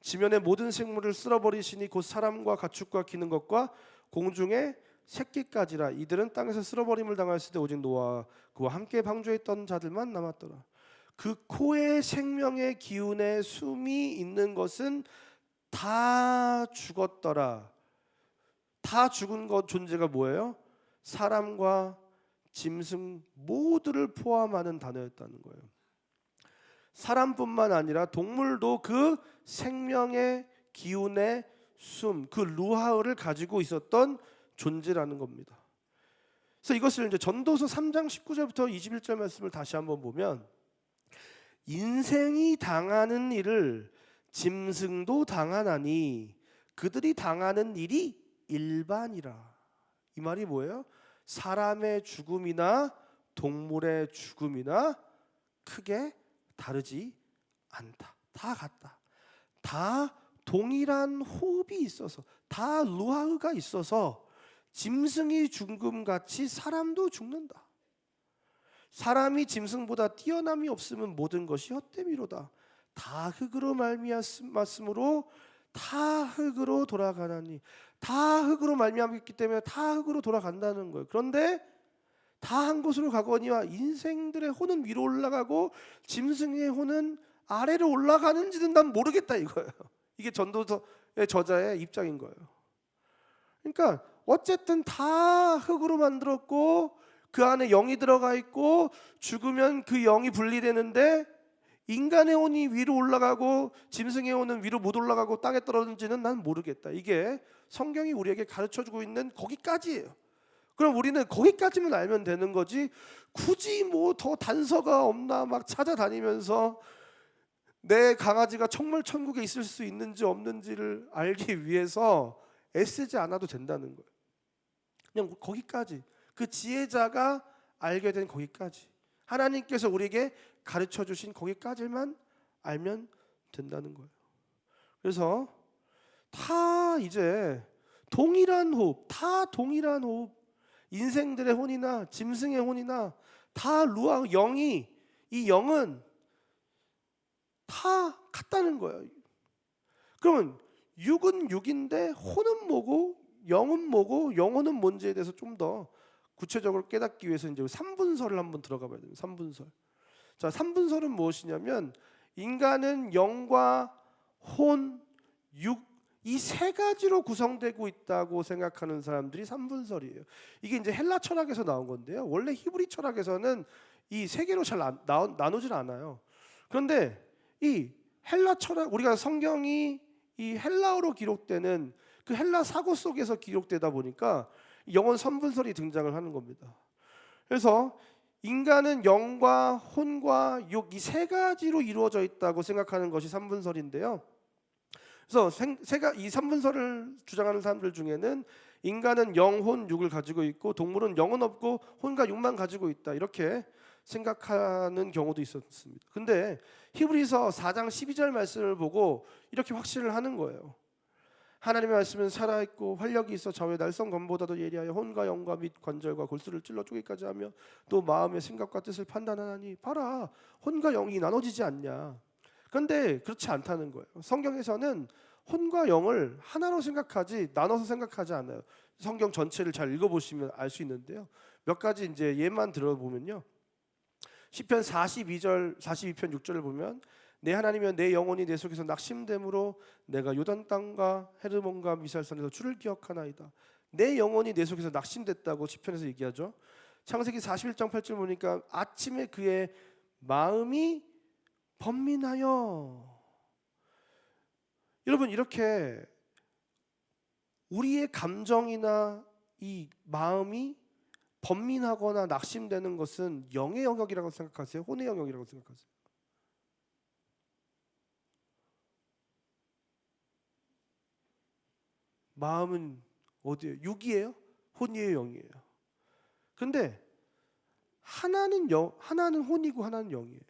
지면의 모든 생물을 쓸어버리시니 곧 사람과 가축과 기는 것과 공중의 새끼까지라. 이들은 땅에서 쓸어버림을 당하였을 때 오직 노아 그와 함께 방주에 있던 자들만 남았더라. 그 코에 생명의 기운에 숨이 있는 것은 다 죽었더라. 다 죽은 것 존재가 뭐예요? 사람과 짐승 모두를 포함하는 단어였다는 거예요. 사람뿐만 아니라 동물도 그 생명의 기운의 숨, 그 루하흐를 가지고 있었던 존재라는 겁니다. 그래서 이것을 이제 전도서 3장 19절부터 21절 말씀을 다시 한번 보면 인생이 당하는 일을 짐승도 당하나니 그들이 당하는 일이 일반이라. 이 말이 뭐예요? 사람의 죽음이나 동물의 죽음이나 크게 다르지 않다. 다 같다. 다 동일한 호흡이 있어서, 다 루하흐가 있어서 짐승이 죽음같이 사람도 죽는다. 사람이 짐승보다 뛰어남이 없으면 모든 것이 헛됨이로다. 다 흙으로 말미암았으므로 다 흙으로 돌아가나니. 다 흙으로 말미암았기 때문에 다 흙으로 돌아간다는 거예요. 그런데 다 한 곳으로 가거니와 인생들의 혼은 위로 올라가고 짐승의 혼은 아래로 올라가는지는 난 모르겠다 이거예요. 이게 전도서의 저자의 입장인 거예요. 그러니까 어쨌든 다 흙으로 만들었고 그 안에 영이 들어가 있고 죽으면 그 영이 분리되는데 인간의 혼이 위로 올라가고 짐승의 혼은 위로 못 올라가고 땅에 떨어지는지는 난 모르겠다. 이게 성경이 우리에게 가르쳐주고 있는 거기까지예요. 그럼 우리는 거기까지만 알면 되는 거지 굳이 뭐 더 단서가 없나 막 찾아다니면서 내 강아지가 정말 천국에 있을 수 있는지 없는지를 알기 위해서 애쓰지 않아도 된다는 거예요. 그냥 거기까지, 그 지혜자가 알게 된 거기까지, 하나님께서 우리에게 가르쳐 주신 거기까지만 알면 된다는 거예요. 그래서 다 이제 동일한 호흡, 다 동일한 호흡. 인생들의 혼이나 짐승의 혼이나 다 루아 영이, 이 영은 다 같다는 거예요. 그러면 육은 육인데 혼은 뭐고 영은 뭐고 영혼은 뭔지에 대해서 좀 더 구체적으로 깨닫기 위해서 이제 삼분설을 한번 들어가 봐야 됩니다. 삼분설. 자, 삼분설은 무엇이냐면 인간은 영과 혼, 육, 이 세 가지로 구성되고 있다고 생각하는 사람들이 삼분설이에요. 이게 이제 헬라 철학에서 나온 건데요. 원래 히브리 철학에서는 이 세 개로 잘 나누질 않아요. 그런데 이 헬라 철학, 우리가 성경이 이 헬라어로 기록되는 그 헬라 사고 속에서 기록되다 보니까 영혼 삼분설이 등장을 하는 겁니다. 그래서 인간은 영과 혼과 육, 이 세 가지로 이루어져 있다고 생각하는 것이 삼분설인데요. 그래서 이 삼분설을 주장하는 사람들 중에는 인간은 영, 혼, 육을 가지고 있고 동물은 영은 없고 혼과 육만 가지고 있다, 이렇게 생각하는 경우도 있었습니다. 근데 히브리서 4장 12절 말씀을 보고 이렇게 확신을 하는 거예요. 하나님의 말씀은 살아있고 활력이 있어 좌우의 날성검보다도 예리하여 혼과 영과 및 관절과 골수를 찔러 쪼개기까지 하며 또 마음의 생각과 뜻을 판단하나니 봐라, 혼과 영이 나눠지지 않냐. 그런데 그렇지 않다는 거예요. 성경에서는 혼과 영을 하나로 생각하지 나눠서 생각하지 않아요. 성경 전체를 잘 읽어보시면 알 수 있는데요. 몇 가지 이제 예만 들어보면요. 시편 42편 6절을 보면 내 하나님이여 내 영혼이 내 속에서 낙심됨으로 내가 요단 땅과 헤르몬과 미살산에서 주를 기억하나이다. 내 영혼이 내 속에서 낙심됐다고 시편에서 얘기하죠. 창세기 41장 8절 보니까 아침에 그의 마음이 번민하여. 여러분, 이렇게 우리의 감정이나 이 마음이 번민하거나 낙심되는 것은 영의 영역이라고 생각하세요? 혼의 영역이라고 생각하세요? 마음은 어디예요? 육이에요? 혼이에요? 영이에요? 근데 하나는 혼이고 하나는 영이에요.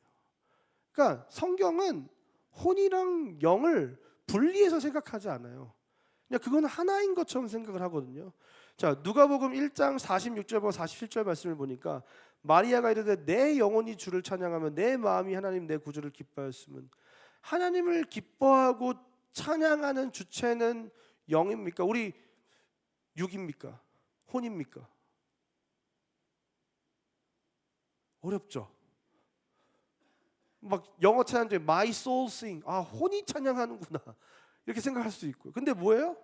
그러니까 성경은 혼이랑 영을 분리해서 생각하지 않아요. 그냥 그건 하나인 것처럼 생각을 하거든요. 자, 누가복음 1장 46절과 47절 말씀을 보니까 마리아가 이르되 내 영혼이 주를 찬양하며 내 마음이 하나님 내 구주를 기뻐하였으면, 하나님을 기뻐하고 찬양하는 주체는 영입니까? 우리 육입니까? 혼입니까? 어렵죠. 막 영어 찬양 중에 My soul sing, 아, 혼이 찬양하는구나, 이렇게 생각할 수 있고요. 근데 뭐예요?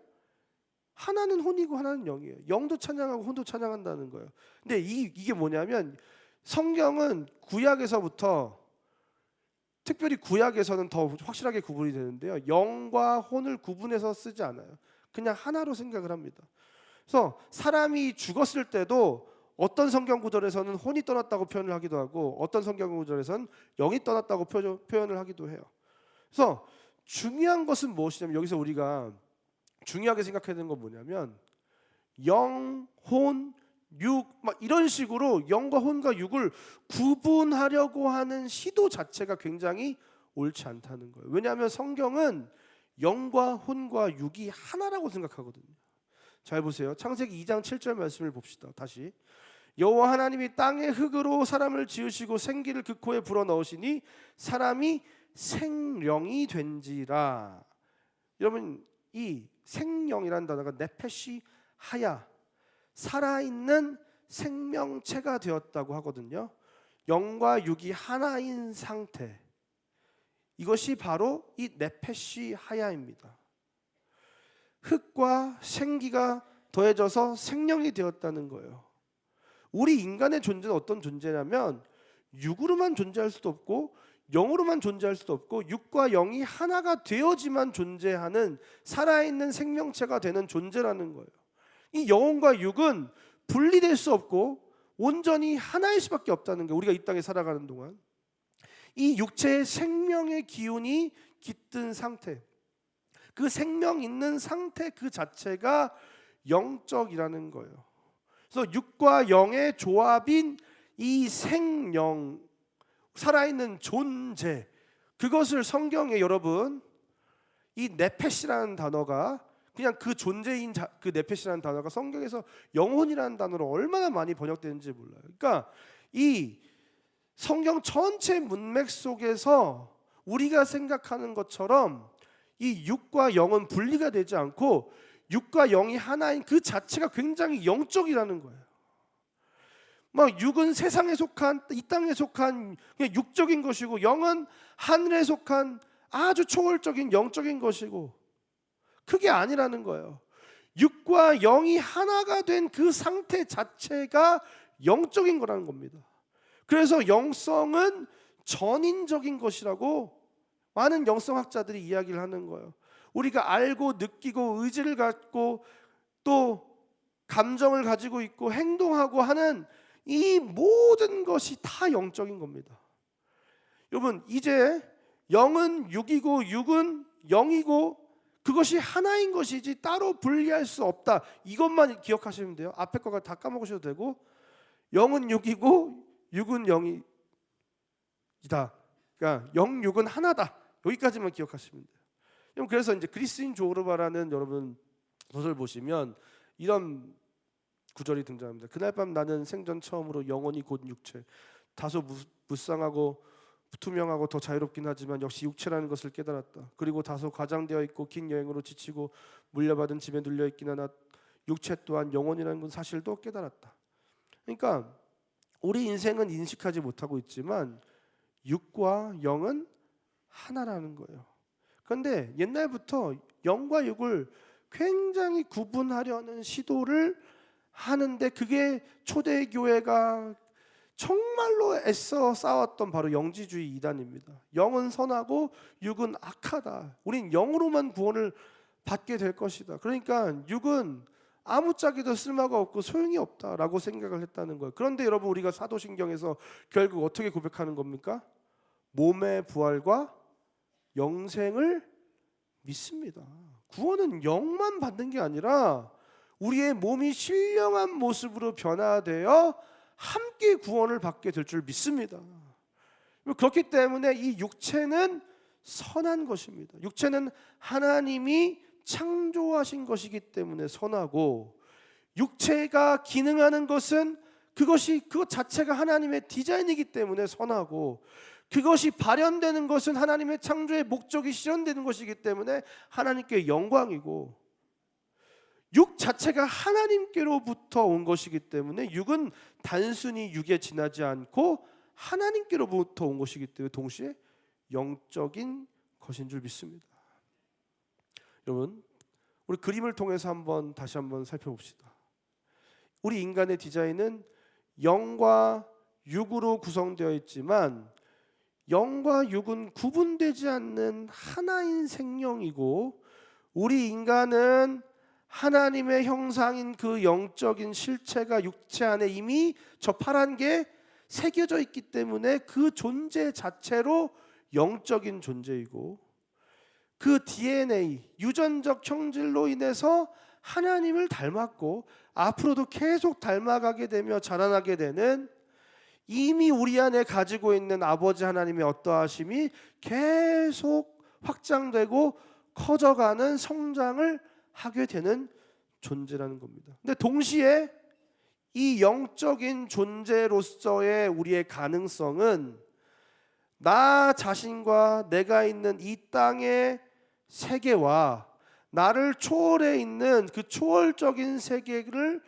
하나는 혼이고 하나는 영이에요. 영도 찬양하고 혼도 찬양한다는 거예요. 근데 이게 뭐냐면 성경은 구약에서부터, 특별히 구약에서는 더 확실하게 구분이 되는데요, 영과 혼을 구분해서 쓰지 않아요. 그냥 하나로 생각을 합니다. 그래서 사람이 죽었을 때도 어떤 성경 구절에서는 혼이 떠났다고 표현을 하기도 하고 어떤 성경 구절에서는 영이 떠났다고 표현을 하기도 해요. 그래서 중요한 것은 무엇이냐면, 여기서 우리가 중요하게 생각해야 되는 건 뭐냐면 영, 혼, 육, 막 이런 식으로 영과 혼과 육을 구분하려고 하는 시도 자체가 굉장히 옳지 않다는 거예요. 왜냐하면 성경은 영과 혼과 육이 하나라고 생각하거든요. 잘 보세요. 창세기 2장 7절 말씀을 봅시다. 다시. 여호와 하나님이 땅의 흙으로 사람을 지으시고 생기를 그 코에 불어넣으시니 사람이 생령이 된지라. 여러분, 이 생령이라는 단어가 네페시 하야, 살아있는 생명체가 되었다고 하거든요. 영과 육이 하나인 상태, 이것이 바로 이 네페시 하야입니다. 흙과 생기가 더해져서 생명이 되었다는 거예요. 우리 인간의 존재는 어떤 존재냐면 육으로만 존재할 수도 없고 영으로만 존재할 수도 없고 육과 영이 하나가 되어지만 존재하는 살아있는 생명체가 되는 존재라는 거예요. 이 영혼과 육은 분리될 수 없고 온전히 하나일 수밖에 없다는 거예요. 우리가 이 땅에 살아가는 동안 이 육체의 생명의 기운이 깃든 상태, 그 생명 있는 상태 그 자체가 영적이라는 거예요. 그래서 육과 영의 조합인 이 생영, 살아있는 존재, 그것을 성경에 여러분 이 네페시라는 단어가 그냥 그 존재인 그 네펫이라는 단어가 성경에서 영혼이라는 단어로 얼마나 많이 번역되는지 몰라요. 그러니까 이 성경 전체 문맥 속에서 우리가 생각하는 것처럼 이 육과 영은 분리가 되지 않고 육과 영이 하나인 그 자체가 굉장히 영적이라는 거예요. 막 육은 세상에 속한, 이 땅에 속한 그냥 육적인 것이고, 영은 하늘에 속한 아주 초월적인 영적인 것이고, 그게 아니라는 거예요. 육과 영이 하나가 된 그 상태 자체가 영적인 거라는 겁니다. 그래서 영성은 전인적인 것이라고 많은 영성학자들이 이야기를 하는 거예요. 우리가 알고 느끼고 의지를 갖고 또 감정을 가지고 있고 행동하고 하는 이 모든 것이 다 영적인 겁니다. 여러분, 이제 영은 육이고 육은 영이고 그것이 하나인 것이지 따로 분리할 수 없다. 이것만 기억하시면 돼요. 앞에 거가 다 까먹으셔도 되고, 영은 육이고 육은 영이다. 그러니까 영육은 하나다. 여기까지만 기억하시면 돼요. 여러분, 그래서 이제 그리스인 조르바라는 여러분 소설 보시면 이런 구절이 등장합니다. 그날 밤 나는 생전 처음으로 영혼이 곧 육체, 다소 무쌍하고 투명하고 더 자유롭긴 하지만 역시 육체라는 것을 깨달았다. 그리고 다소 과장되어 있고 긴 여행으로 지치고 물려받은 집에 눌려 있긴 하나 육체 또한 영혼이라는 건 사실도 깨달았다. 그러니까 우리 인생은 인식하지 못하고 있지만 육과 영은 하나라는 거예요. 그런데 옛날부터 영과 육을 굉장히 구분하려는 시도를 하는데, 그게 초대교회가 정말로 애써 싸웠던 바로 영지주의 이단입니다. 영은 선하고 육은 악하다. 우린 영으로만 구원을 받게 될 것이다. 그러니까 육은 아무짝에도 쓸모가 없고 소용이 없다라고 생각을 했다는 거예요. 그런데 여러분, 우리가 사도신경에서 결국 어떻게 고백하는 겁니까? 몸의 부활과 영생을 믿습니다. 구원은 영만 받는 게 아니라 우리의 몸이 신령한 모습으로 변화되어 함께 구원을 받게 될 줄 믿습니다. 그렇기 때문에 이 육체는 선한 것입니다. 육체는 하나님이 창조하신 것이기 때문에 선하고, 육체가 기능하는 것은 그것 자체가 하나님의 디자인이기 때문에 선하고, 그것이 발현되는 것은 하나님의 창조의 목적이 실현되는 것이기 때문에 하나님께 영광이고, 육 자체가 하나님께로부터 온 것이기 때문에 육은 단순히 육에 지나지 않고 하나님께로부터 온 것이기 때문에 동시에 영적인 것인 줄 믿습니다. 여러분, 우리 그림을 통해서 다시 한번 살펴봅시다. 우리 인간의 디자인은 영과 육으로 구성되어 있지만 영과 육은 구분되지 않는 하나인 생명이고, 우리 인간은 하나님의 형상인 그 영적인 실체가 육체 안에 이미 저 파란 게 새겨져 있기 때문에 그 존재 자체로 영적인 존재이고, 그 DNA, 유전적 형질로 인해서 하나님을 닮았고 앞으로도 계속 닮아가게 되며 자라나게 되는, 이미 우리 안에 가지고 있는 아버지 하나님의 어떠하심이 계속 확장되고 커져가는 성장을 하게 되는 존재라는 겁니다. 근데 동시에 이 영적인 존재로서의 우리의 가능성은 나 자신과 내가 있는 이 땅의 세계와 나를 초월해 있는 그 초월적인 세계를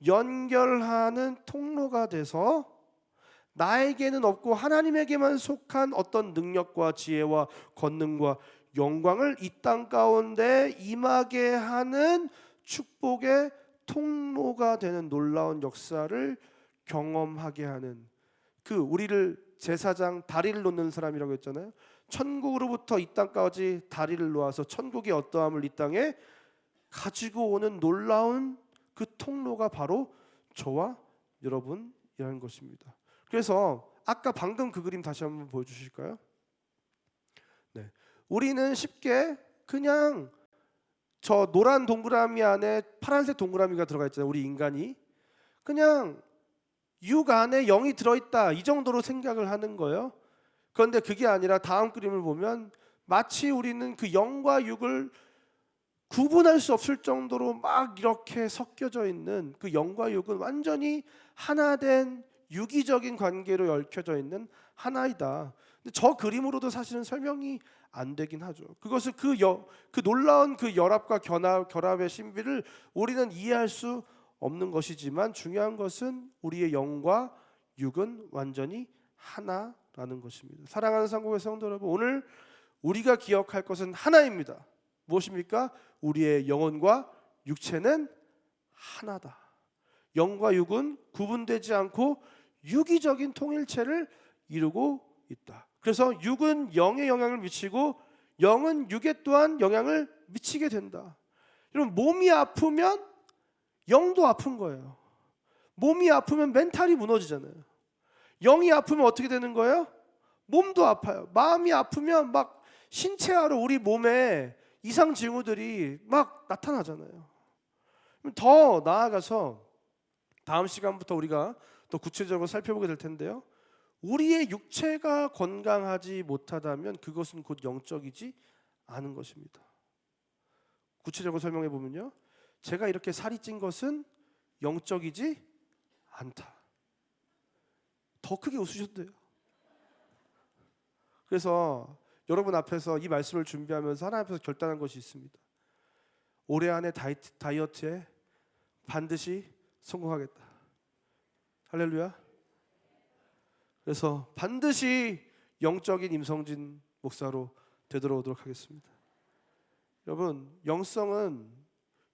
연결하는 통로가 돼서 나에게는 없고 하나님에게만 속한 어떤 능력과 지혜와 권능과 영광을 이 땅 가운데 임하게 하는 축복의 통로가 되는 놀라운 역사를 경험하게 하는, 그 우리를 제사장 다리를 놓는 사람이라고 했잖아요. 천국으로부터 이 땅까지 다리를 놓아서 천국의 어떠함을 이 땅에 가지고 오는 놀라운 그 통로가 바로 저와 여러분이라는 것입니다. 그래서 아까 방금 그 그림 다시 한번 보여주실까요? 네, 우리는 쉽게 그냥 저 노란 동그라미 안에 파란색 동그라미가 들어가 있잖아요. 우리 인간이 그냥 육 안에 영이 들어있다 이 정도로 생각을 하는 거예요. 그런데 그게 아니라 다음 그림을 보면 마치 우리는 그 영과 육을 구분할 수 없을 정도로 막 이렇게 섞여져 있는 그 영과 육은 완전히 하나된 유기적인 관계로 얽혀져 있는 하나이다. 근데 저 그림으로도 사실은 설명이 안 되긴 하죠. 그것을 그 놀라운 그 열합과 결합의 신비를 우리는 이해할 수 없는 것이지만, 중요한 것은 우리의 영과 육은 완전히 하나라는 것입니다. 사랑하는 상고의 성도 여러분, 오늘 우리가 기억할 것은 하나입니다. 무엇입니까? 우리의 영혼과 육체는 하나다. 영과 육은 구분되지 않고 유기적인 통일체를 이루고 있다. 그래서 육은 영에 영향을 미치고 영은 육에 또한 영향을 미치게 된다. 여러분, 몸이 아프면 영도 아픈 거예요. 몸이 아프면 멘탈이 무너지잖아요. 영이 아프면 어떻게 되는 거예요? 몸도 아파요. 마음이 아프면 막 신체화로 우리 몸에 이상 징후들이 막 나타나잖아요. 더 나아가서 다음 시간부터 우리가 더 구체적으로 살펴보게 될 텐데요, 우리의 육체가 건강하지 못하다면 그것은 곧 영적이지 않은 것입니다. 구체적으로 설명해 보면요, 제가 이렇게 살이 찐 것은 영적이지 않다. 더 크게 웃으셔도 돼요. 그래서 여러분 앞에서 이 말씀을 준비하면서 하나님 앞에서 결단한 것이 있습니다. 올해 안에 다이어트에 반드시 성공하겠다. 할렐루야. 그래서 반드시 영적인 임성진 목사로 되돌아오도록 하겠습니다. 여러분, 영성은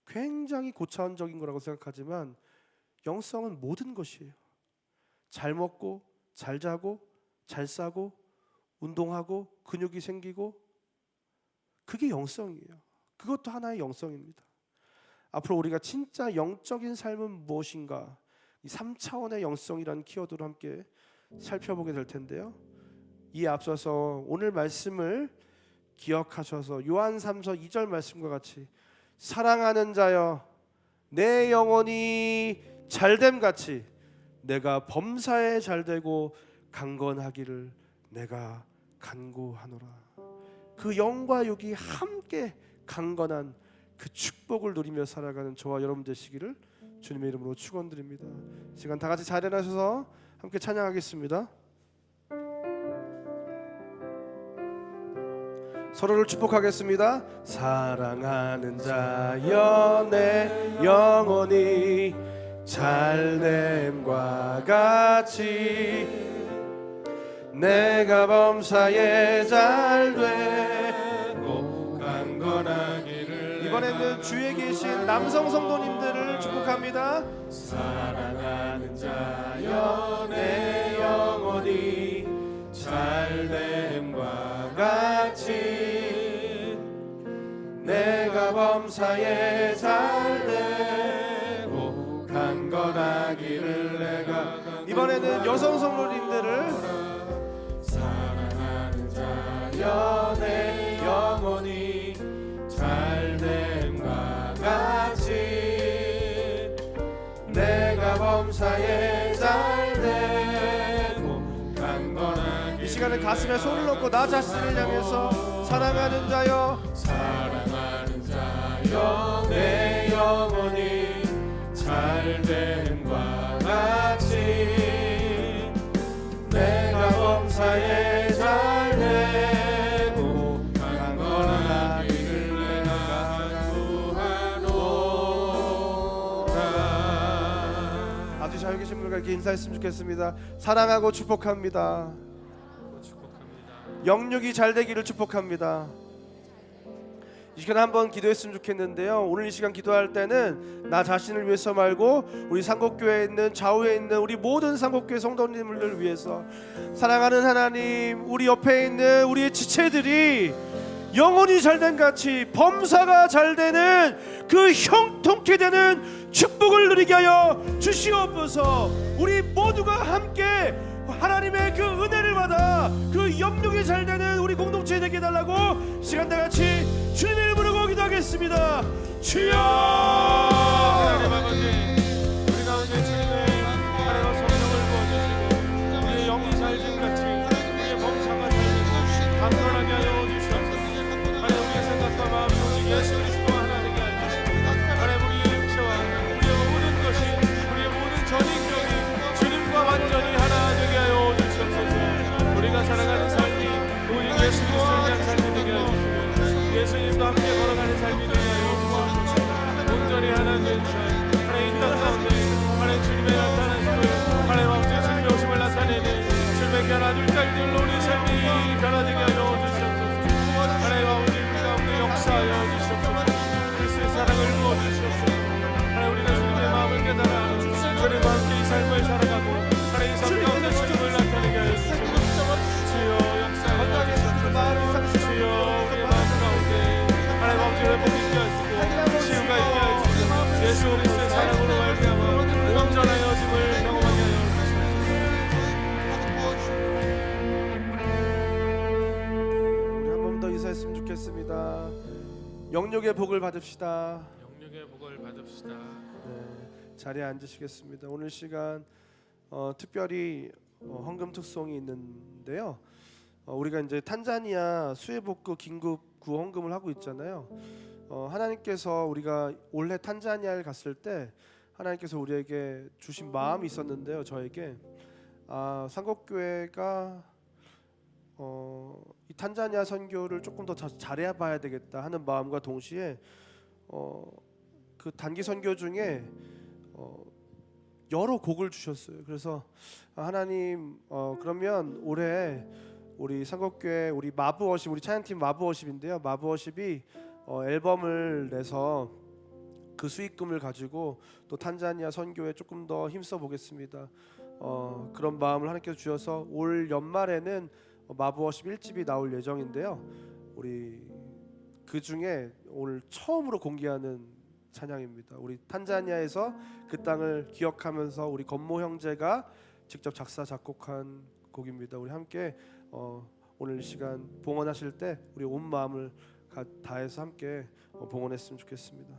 굉장히 고차원적인 거라고 생각하지만 영성은 모든 것이에요. 잘 먹고 잘 자고 잘 싸고 운동하고 근육이 생기고, 그게 영성이에요. 그것도 하나의 영성입니다. 앞으로 우리가 진짜 영적인 삶은 무엇인가, 이 3차원의 영성이라는 키워드로 함께 살펴보게 될 텐데요, 이에 앞서서 오늘 말씀을 기억하셔서 요한 3서 2절 말씀과 같이 사랑하는 자여 내 영혼이 잘됨 같이 내가 범사에 잘되고 강건하기를 내가 간구하노라. 그 영과 육이 함께 강건한 그 축복을 누리며 살아가는 저와 여러분 되시기를 주님의 이름으로 축원드립니다. 시간 다 같이 자리에 나셔서 함께 찬양하겠습니다. 서로를 축복하겠습니다. 사랑하는 자여 내 영혼이 잘됨과 같이 내가 범사에 잘되고 강건하기를. 이번에는 주위에 계신 남성 성도님들을 축복합니다. 사랑하는 자여 내 영혼이 잘됨과 같이 내가 범사에 잘되고 강건하기를 내가. 이번에는 여성 성도님들을 사랑하는 자여 내 영혼이 잘됨과 같이 내가 범사에 잘되고 강건하기를. 이 시간에 가슴에 손을 얹고 나 자신을 향해서 사랑하는 자여 내 영혼이 잘됨과 같이 내가 범사에 잘되고 강건하기를 내가 간구하노라. 아주 잘 계신 분과 이렇게 인사했으면 좋겠습니다. 사랑하고 축복합니다. 영육이 잘되기를 축복합니다. 이 시간 한번 기도했으면 좋겠는데요, 오늘 이 시간 기도할 때는 나 자신을 위해서 말고 우리 상곡교회에 있는 좌우에 있는 우리 모든 상곡교회 성도님들을 위해서, 사랑하는 하나님, 우리 옆에 있는 우리의 지체들이 영혼이 잘된 같이 범사가 잘되는 그 형통케 되는 축복을 누리게 하여 주시옵소서. 우리 모두가 함께 하나님의 그 은혜를 받아 그 영육이 잘되는 우리 공동체 되게 해달라고 시간 다같이 주님의 이름으로 기도하겠습니다. 주여. 하나님 아버지, 우리 가운데 주님의 하나님의 성령을 부어주시고 우리의 영이 잘된 같이 우리의 범사가 잘되고 강건하게 하여 주시옵소서. 하나님, 우리의 생각과 마음이 오직 예수 그리스도와 하나님 예수 그리스도의 사랑으로 말미암아 온전하여짐을 경험하게 하여 우리 한 번 더 인사했으면 좋겠습니다. 영육의 복을 받읍시다. 영육의 복을 받읍시다. 네, 자리에 앉으시겠습니다. 오늘 시간 특별히 헌금 특송이 있는데요. 우리가 이제 탄자니아 수해복구 긴급 구헌금을 하고 있잖아요. 하나님께서 우리가 올해 탄자니아를 갔을 때 하나님께서 우리에게 주신 마음이 있었는데요. 저에게 상곡교회가 이 탄자니아 선교를 조금 더 잘해 봐야 되겠다 하는 마음과 동시에 그 단기 선교 중에 여러 곡을 주셨어요. 그래서 하나님 그러면 올해 우리 상곡교회 우리 마브워십 우리 찬양팀 마브워십인데요. 마브워십이 앨범을 내서 그 수익금을 가지고 또 탄자니아 선교에 조금 더 힘써 보겠습니다. 그런 마음을 하나님께서 주셔서 올 연말에는 마브워십 1집이 나올 예정인데요. 우리 그 중에 오늘 처음으로 공개하는 찬양입니다. 우리 탄자니아에서 그 땅을 기억하면서 우리 건모 형제가 직접 작사 작곡한 곡입니다. 우리 함께 오늘 이 시간 봉헌하실 때 우리 온 마음을 다해서 함께 봉헌했으면 좋겠습니다.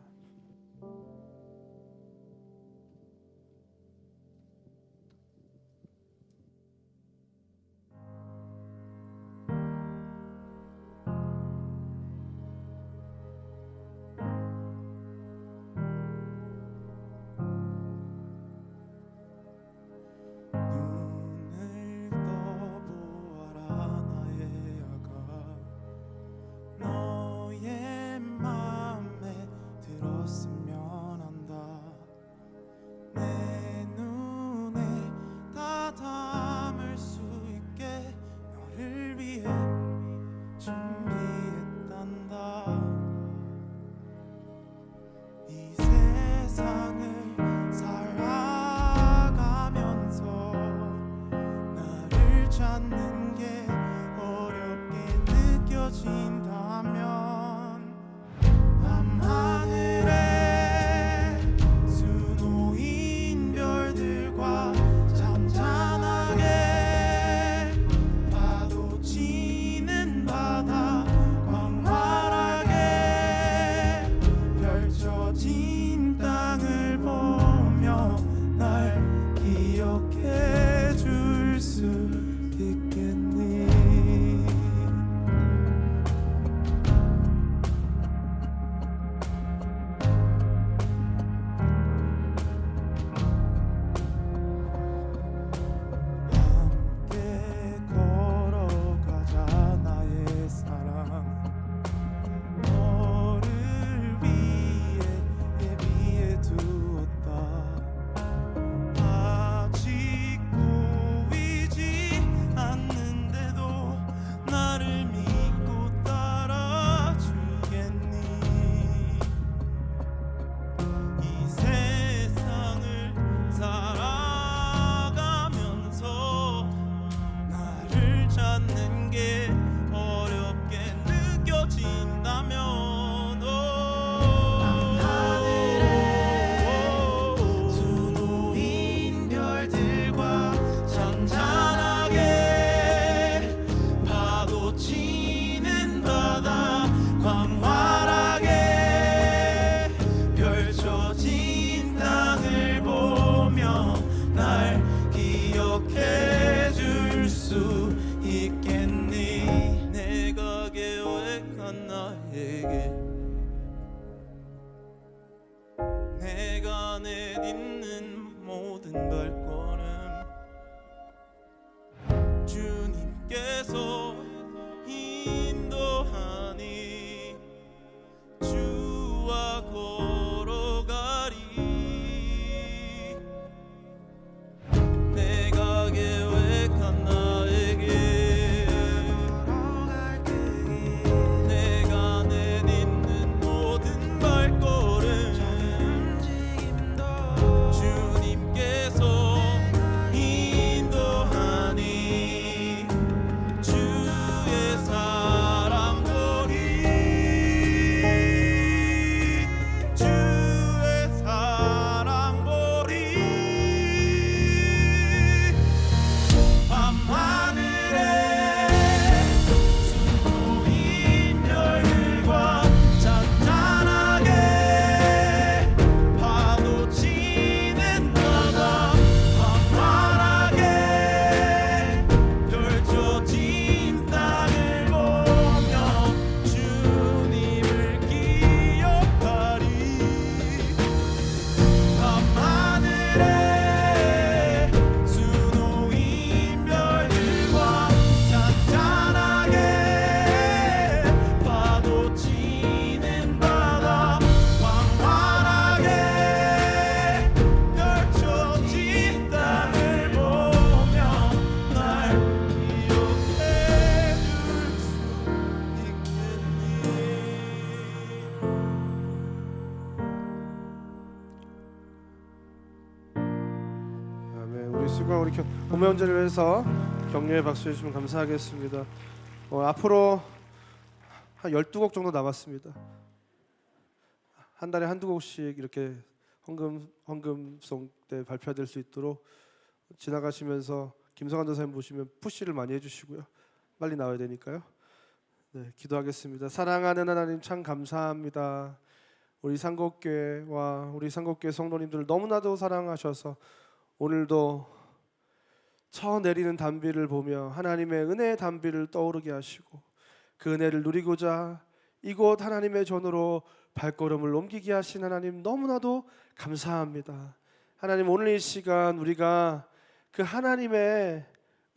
내가 내딛는 모든 발걸음 주님께서 인도하니 주와 걸어가리. 내가 계획한 나에게 내가 내딛는 모든 발걸음 주님께서 우리 수고 우리 고명절을 위해서 격려의 박수 해주시면 감사하겠습니다. 앞으로 한 12곡 정도 남았습니다. 한 달에 한두 곡씩 이렇게 헌금송 때 발표될 수 있도록 지나가시면서 김성환 전사님 보시면 푸시를 많이 해주시고요. 빨리 나와야 되니까요. 네, 기도하겠습니다. 사랑하는 하나님 참 감사합니다. 우리 상곡교회와 우리 상곡교회 성도님들을 너무나도 사랑하셔서 오늘도 쳐내리는 단비를 보며 하나님의 은혜의 단비를 떠오르게 하시고 그 은혜를 누리고자 이곳 하나님의 전으로 발걸음을 옮기게 하신 하나님 너무나도 감사합니다. 하나님 오늘 이 시간 우리가 그 하나님의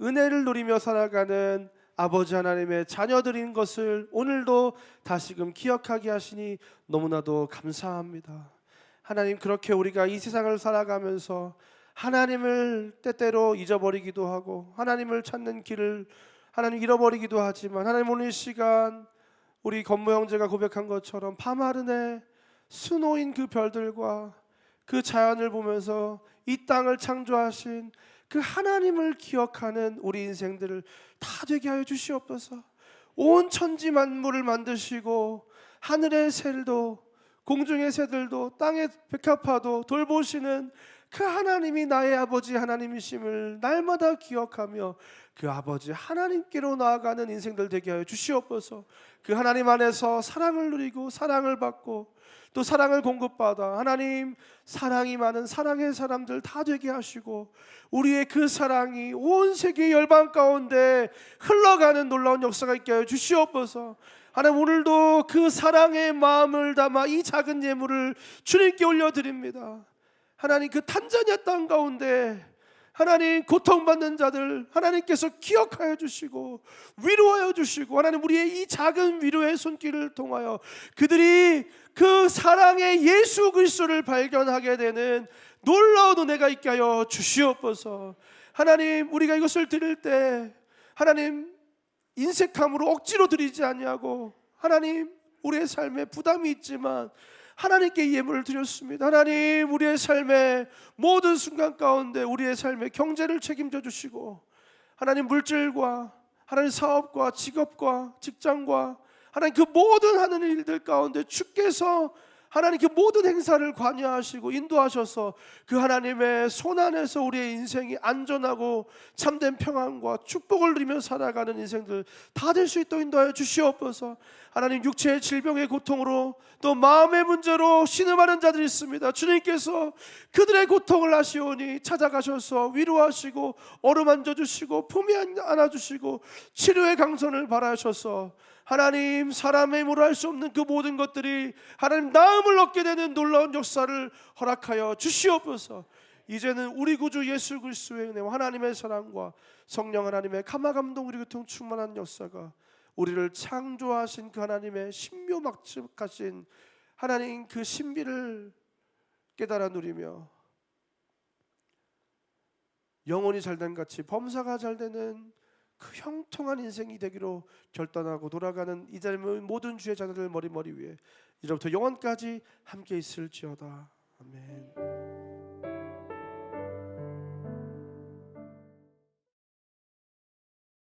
은혜를 누리며 살아가는 아버지 하나님의 자녀들인 것을 오늘도 다시금 기억하게 하시니 너무나도 감사합니다. 하나님 그렇게 우리가 이 세상을 살아가면서 하나님을 때때로 잊어버리기도 하고 하나님을 찾는 길을 하나님 잃어버리기도 하지만 하나님 오늘 이 시간 우리 건모 형제가 고백한 것처럼 밤하늘에 수놓인 그 별들과 그 자연을 보면서 이 땅을 창조하신 그 하나님을 기억하는 우리 인생들을 다 되게 하여 주시옵소서. 온 천지 만물을 만드시고 하늘의 새도 공중의 새들도 땅의 백합화도 돌보시는 그 하나님이 나의 아버지 하나님이심을 날마다 기억하며 그 아버지 하나님께로 나아가는 인생들 되게 하여 주시옵소서. 그 하나님 안에서 사랑을 누리고 사랑을 받고 또 사랑을 공급받아 하나님 사랑이 많은 사랑의 사람들 다 되게 하시고 우리의 그 사랑이 온 세계 열방 가운데 흘러가는 놀라운 역사가 있게 하여 주시옵소서. 하나님 오늘도 그 사랑의 마음을 담아 이 작은 예물을 주님께 올려드립니다. 하나님 그 탄자니아 땅 가운데 하나님 고통받는 자들 하나님께서 기억하여 주시고 위로하여 주시고 하나님 우리의 이 작은 위로의 손길을 통하여 그들이 그 사랑의 예수 그리스도를 발견하게 되는 놀라운 은혜가 있게 하여 주시옵소서. 하나님 우리가 이것을 드릴 때 하나님 인색함으로 억지로 드리지 아니하고 하나님 우리의 삶에 부담이 있지만 하나님께 예물을 드렸습니다. 하나님 우리의 삶의 모든 순간 가운데 우리의 삶의 경제를 책임져 주시고 하나님 물질과 하나님 사업과 직업과 직장과 하나님 그 모든 하는 일들 가운데 주께서 하나님 그 모든 행사를 관여하시고 인도하셔서 그 하나님의 손 안에서 우리의 인생이 안전하고 참된 평안과 축복을 누리며 살아가는 인생들 다 될 수 있도록 인도하여 주시옵소서. 하나님 육체의 질병의 고통으로 또 마음의 문제로 신음하는 자들이 있습니다. 주님께서 그들의 고통을 아시오니 찾아가셔서 위로하시고 어루만져 주시고 품에 안아주시고 치료의 강선을 바라셔서 하나님 사람의 힘으로 할 수 없는 그 모든 것들이 하나님 나음을 얻게 되는 놀라운 역사를 허락하여 주시옵소서. 이제는 우리 구주 예수 그리스도의 은혜와 하나님의 사랑과 성령 하나님의 감화감동 우리 교통 충만한 역사가 우리를 창조하신 그 하나님의 신묘막측하신 하나님 그 신비를 깨달아 누리며 영혼이 잘된 같이 범사가 잘되는 그 형통한 인생이 되기로 결단하고 돌아가는 이 젊은 모든 주의 자녀들 머리 위에 이제부터 영원까지 함께 있을지어다. 아멘.